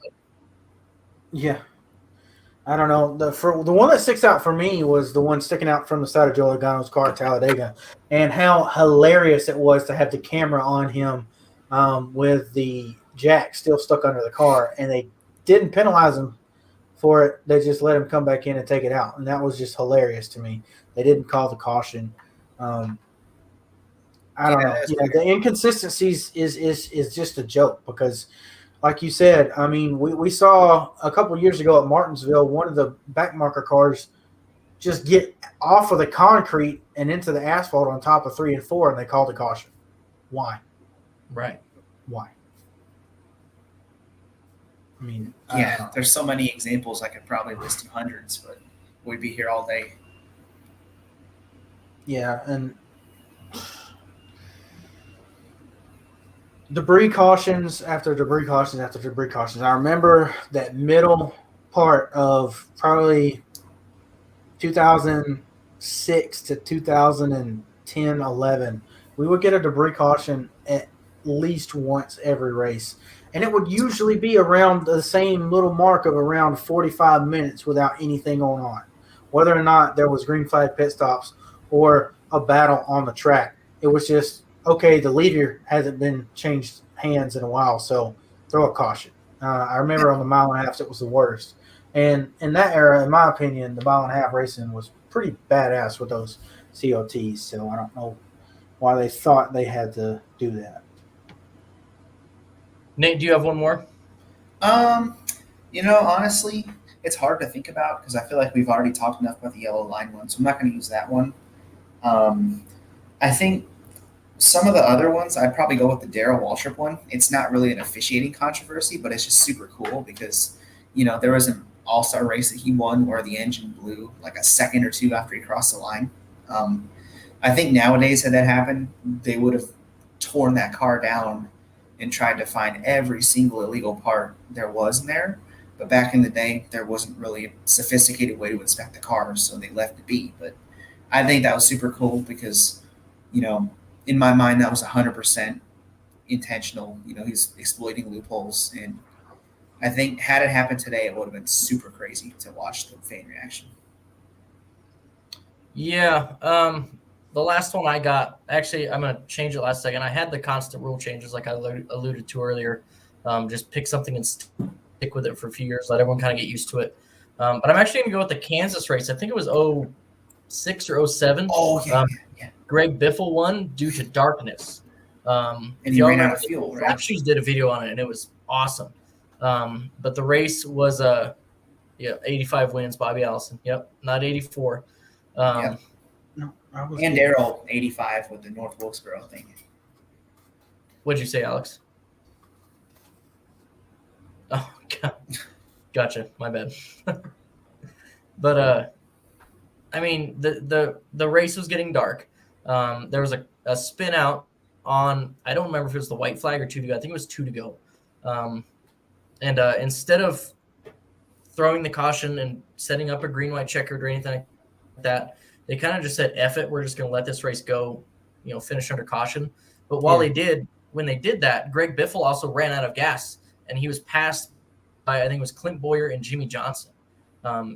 yeah. I don't know. The one that sticks out for me was the one sticking out from the side of Joe Logano's car at Talladega, and how hilarious it was to have the camera on him with the jack still stuck under the car, and they didn't penalize him for it. They just let him come back in and take it out, and that was just hilarious to me. They didn't call the caution. I don't know. Yeah, the inconsistencies is just a joke because, like you said, I mean, we saw a couple of years ago at Martinsville, one of the backmarker cars just get off of the concrete and into the asphalt on top of 3 and 4, and they called a caution. Why? Right. Why? I mean, yeah, there's so many examples. I could probably list you hundreds, but we'd be here all day. Yeah, and debris cautions after debris cautions after debris cautions. I remember that middle part of probably 2006 to 2010, 11, we would get a debris caution at least once every race. And it would usually be around the same little mark of around 45 minutes without anything going on. Whether or not there was green flag pit stops or a battle on the track, it was just, okay, the leader hasn't been changed hands in a while, so throw a caution. I remember on the mile and a half, it was the worst. And in that era, in my opinion, the mile and a half racing was pretty badass with those COTs. So I don't know why they thought they had to do that. Nate, do you have one more? Honestly, it's hard to think about because I feel like we've already talked enough about the yellow line one, so I'm not going to use that one. I think some of the other ones, I'd probably go with the Darrell Waltrip one. It's not really an officiating controversy, but it's just super cool because, there was an all-star race that he won where the engine blew like a second or two after he crossed the line. I think nowadays, had that happened, they would have torn that car down and tried to find every single illegal part there was in there. But back in the day, there wasn't really a sophisticated way to inspect the cars, so they left it be. But I think that was super cool because, in my mind, that was 100% intentional. He's exploiting loopholes. And I think had it happened today, it would have been super crazy to watch the fan reaction. Yeah. The last one I got, actually, I'm going to change it last second. I had the constant rule changes like I alluded to earlier. Just pick something and stick with it for a few years, let everyone kind of get used to it. But I'm actually going to go with the Kansas race. I think it was 06 or 07. Oh, yeah. Greg Biffle won due to darkness. And he ran out of fuel, right? Shoes did a video on it, and it was awesome. But the race was 85 wins, Bobby Allison. Yep, not 84. Yep. No, and Darrell 85 with the North Wilkesboro thing. What'd you say, Alex? Oh, God. Gotcha. My bad. But I mean, the race was getting dark. There was a spin out on, I don't remember if it was the white flag or 2 to go. I think it was 2 to go. And instead of throwing the caution and setting up a green-white checkered or anything like that, they kind of just said, F it, we're just going to let this race go, finish under caution. But when they did that, Greg Biffle also ran out of gas, and he was passed by, I think it was Clint Boyer and Jimmy Johnson.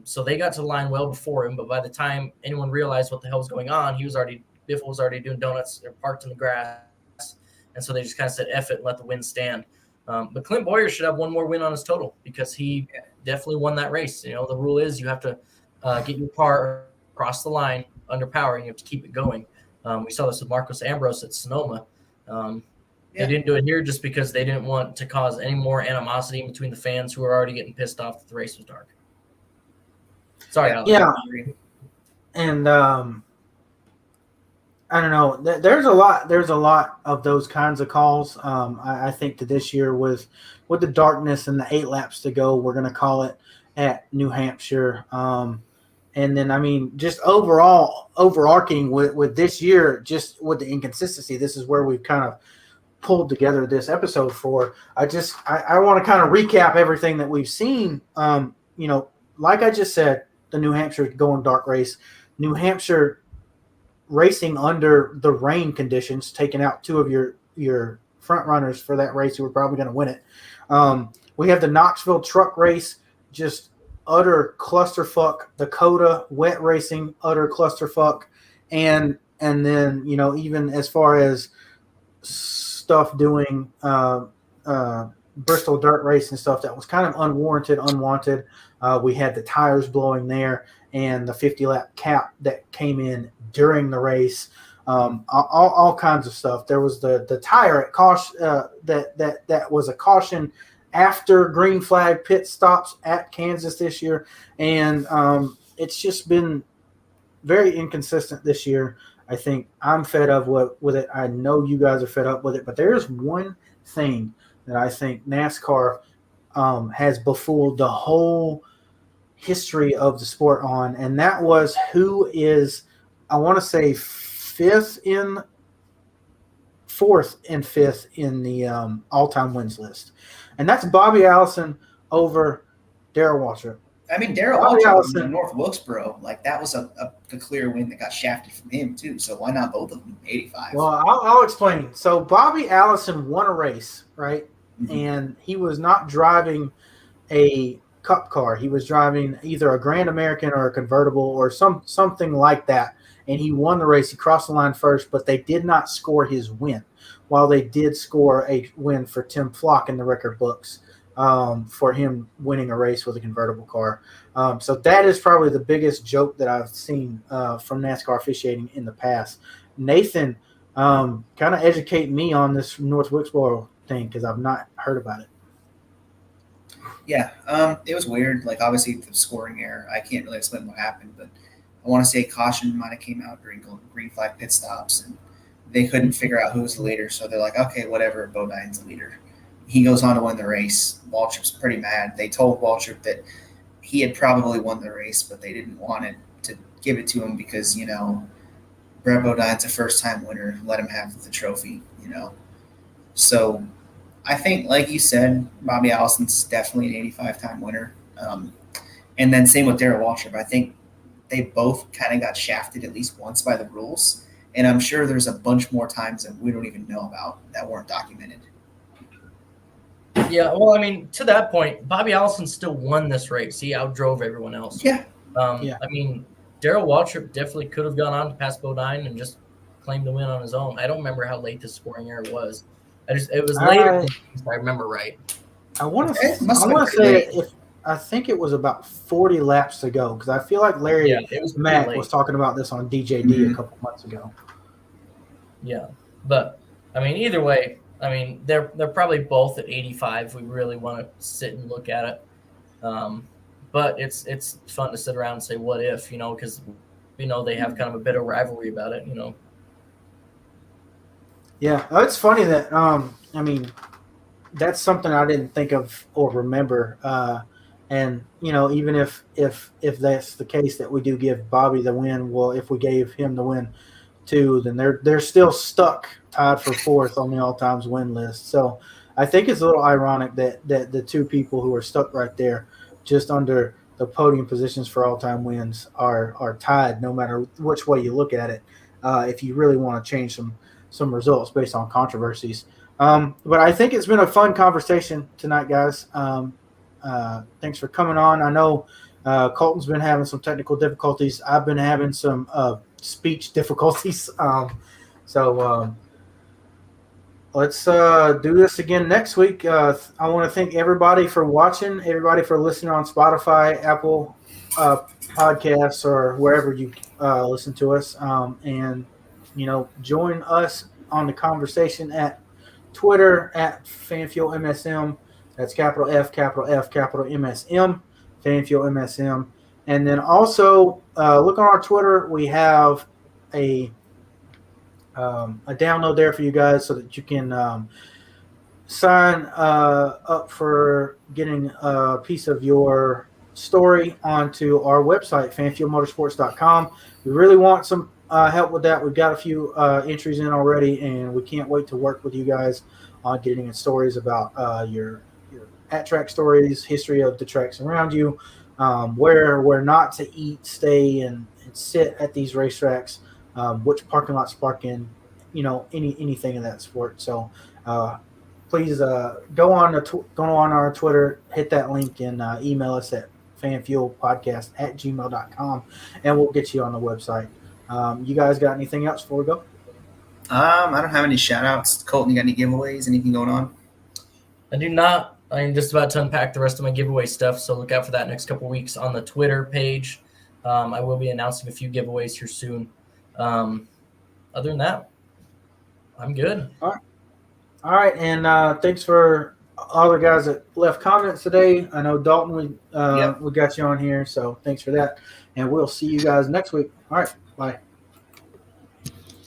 So they got to the line well before him, but by the time anyone realized what the hell was going on, Biffle was already doing donuts or parked in the grass. And so they just kind of said, F it, and let the wind stand. But Clint Boyer should have one more win on his total because he definitely won that race. The rule is you have to get your car across the line under power, and you have to keep it going. We saw this with Marcos Ambrose at Sonoma. They didn't do it here just because they didn't want to cause any more animosity between the fans who were already getting pissed off that the race was dark. Sorry, Alex. Yeah, and I don't know. There's a lot of those kinds of calls. I think that this year with the darkness and the 8 laps to go, we're going to call it at New Hampshire. And then, I mean, just overarching with this year, just with the inconsistency, this is where we've kind of pulled together this episode for. I want to kind of recap everything that we've seen. Like I just said, the New Hampshire going dark race, New Hampshire racing under the rain conditions, taking out 2 of your front runners for that race who were probably going to win it. We have the Knoxville truck race, just utter clusterfuck. Dakota wet racing, utter clusterfuck. And then, even as far as stuff doing Bristol dirt race and stuff that was kind of unwanted. We had the tires blowing there and the 50-lap cap that came in during the race. All kinds of stuff. There was the tire at caution that was a caution after green flag pit stops at Kansas this year, and it's just been very inconsistent this year. I think I'm fed up with it. I know you guys are fed up with it, but there's one thing that I think NASCAR has befooled the whole history of the sport on, and that was who is, I want to say, fourth and fifth in the all-time wins list, and that's Bobby Allison over Darrell Waltrip. I mean, Darrell Waltrip in North Wilkesboro, like that was a clear win that got shafted from him too. So why not both of them? 85. Well, I'll explain. So Bobby Allison won a race, right? Mm-hmm. And he was not driving a cup car. He was driving either a Grand American or a convertible or something like that. And he won the race. He crossed the line first, but they did not score his win. While they did score a win for Tim Flock in the record books for him winning a race with a convertible car. So that is probably the biggest joke that I've seen from NASCAR officiating in the past. Nathan, kind of educate me on this North Wilkesboro thing because I've not heard about it. Yeah, it was weird. Like, obviously, the scoring error, I can't really explain what happened, but I want to say caution might have came out during green flag pit stops, and they couldn't figure out who was the leader, so they're like, okay, whatever, Bodine's the leader. He goes on to win the race. Waltrip's pretty mad. They told Waltrip that he had probably won the race, but they didn't want it to give it to him because, Brett Bodine's a first-time winner. Let him have the trophy, So I think, like you said, Bobby Allison's definitely an 85-time winner. And then same with Darrell Waltrip. I think they both kind of got shafted at least once by the rules. And I'm sure there's a bunch more times that we don't even know about that weren't documented. Yeah, well, I mean, to that point, Bobby Allison still won this race. He outdrove everyone else. Yeah. I mean, Darrell Waltrip definitely could have gone on to pass Bodine and just claimed the win on his own. I don't remember how late the scoring error was. It was later, if I remember right. I want to say I think it was about 40 laps to go because I feel like Larry Mack was talking about this on DJD a couple months ago. Yeah, but I mean, either way, I mean they're probably both at 85. We really want to sit and look at it, but it's fun to sit around and say what if, because they have kind of a bit of rivalry about it, Yeah, it's funny that I mean that's something I didn't think of or remember. And even if that's the case that we do give Bobby the win, well, if we gave him the win too, then they're still stuck tied for fourth on the all-time win list. So I think it's a little ironic that the two people who are stuck right there, just under the podium positions for all-time wins, are tied no matter which way you look at it. If you really want to change some results based on controversies. But I think it's been a fun conversation tonight, guys. Thanks for coming on. I know Colton's been having some technical difficulties. I've been having some speech difficulties. let's do this again next week. I want to thank everybody for watching, everybody for listening on Spotify, Apple podcasts, or wherever you listen to us. And, join us on the conversation at Twitter at FanfuelMSM. That's capital F, capital F, capital MSM, FanfuelMSM. And then also look on our Twitter. We have a download there for you guys so that you can sign up for getting a piece of your story onto our website, fanfuelmotorsports.com. We really want some help with that. We've got a few entries in already, and we can't wait to work with you guys on getting stories about your at-track stories, history of the tracks around you, where not to eat, stay, and sit at these racetracks, which parking lots park in, anything in that sport. So please go on our Twitter, hit that link, and email us at fanfuelpodcast@gmail.com, and we'll get you on the website. You guys got anything else before we go? I don't have any shout outs. Colton, you got any giveaways? Anything going on? I do not. I'm just about to unpack the rest of my giveaway stuff, so look out for that next couple weeks on the Twitter page. I will be announcing a few giveaways here soon. Other than that, I'm good. All right, and thanks for all the guys that left comments today. I know Dalton, we got you on here, so thanks for that. And we'll see you guys next week. All right, bye.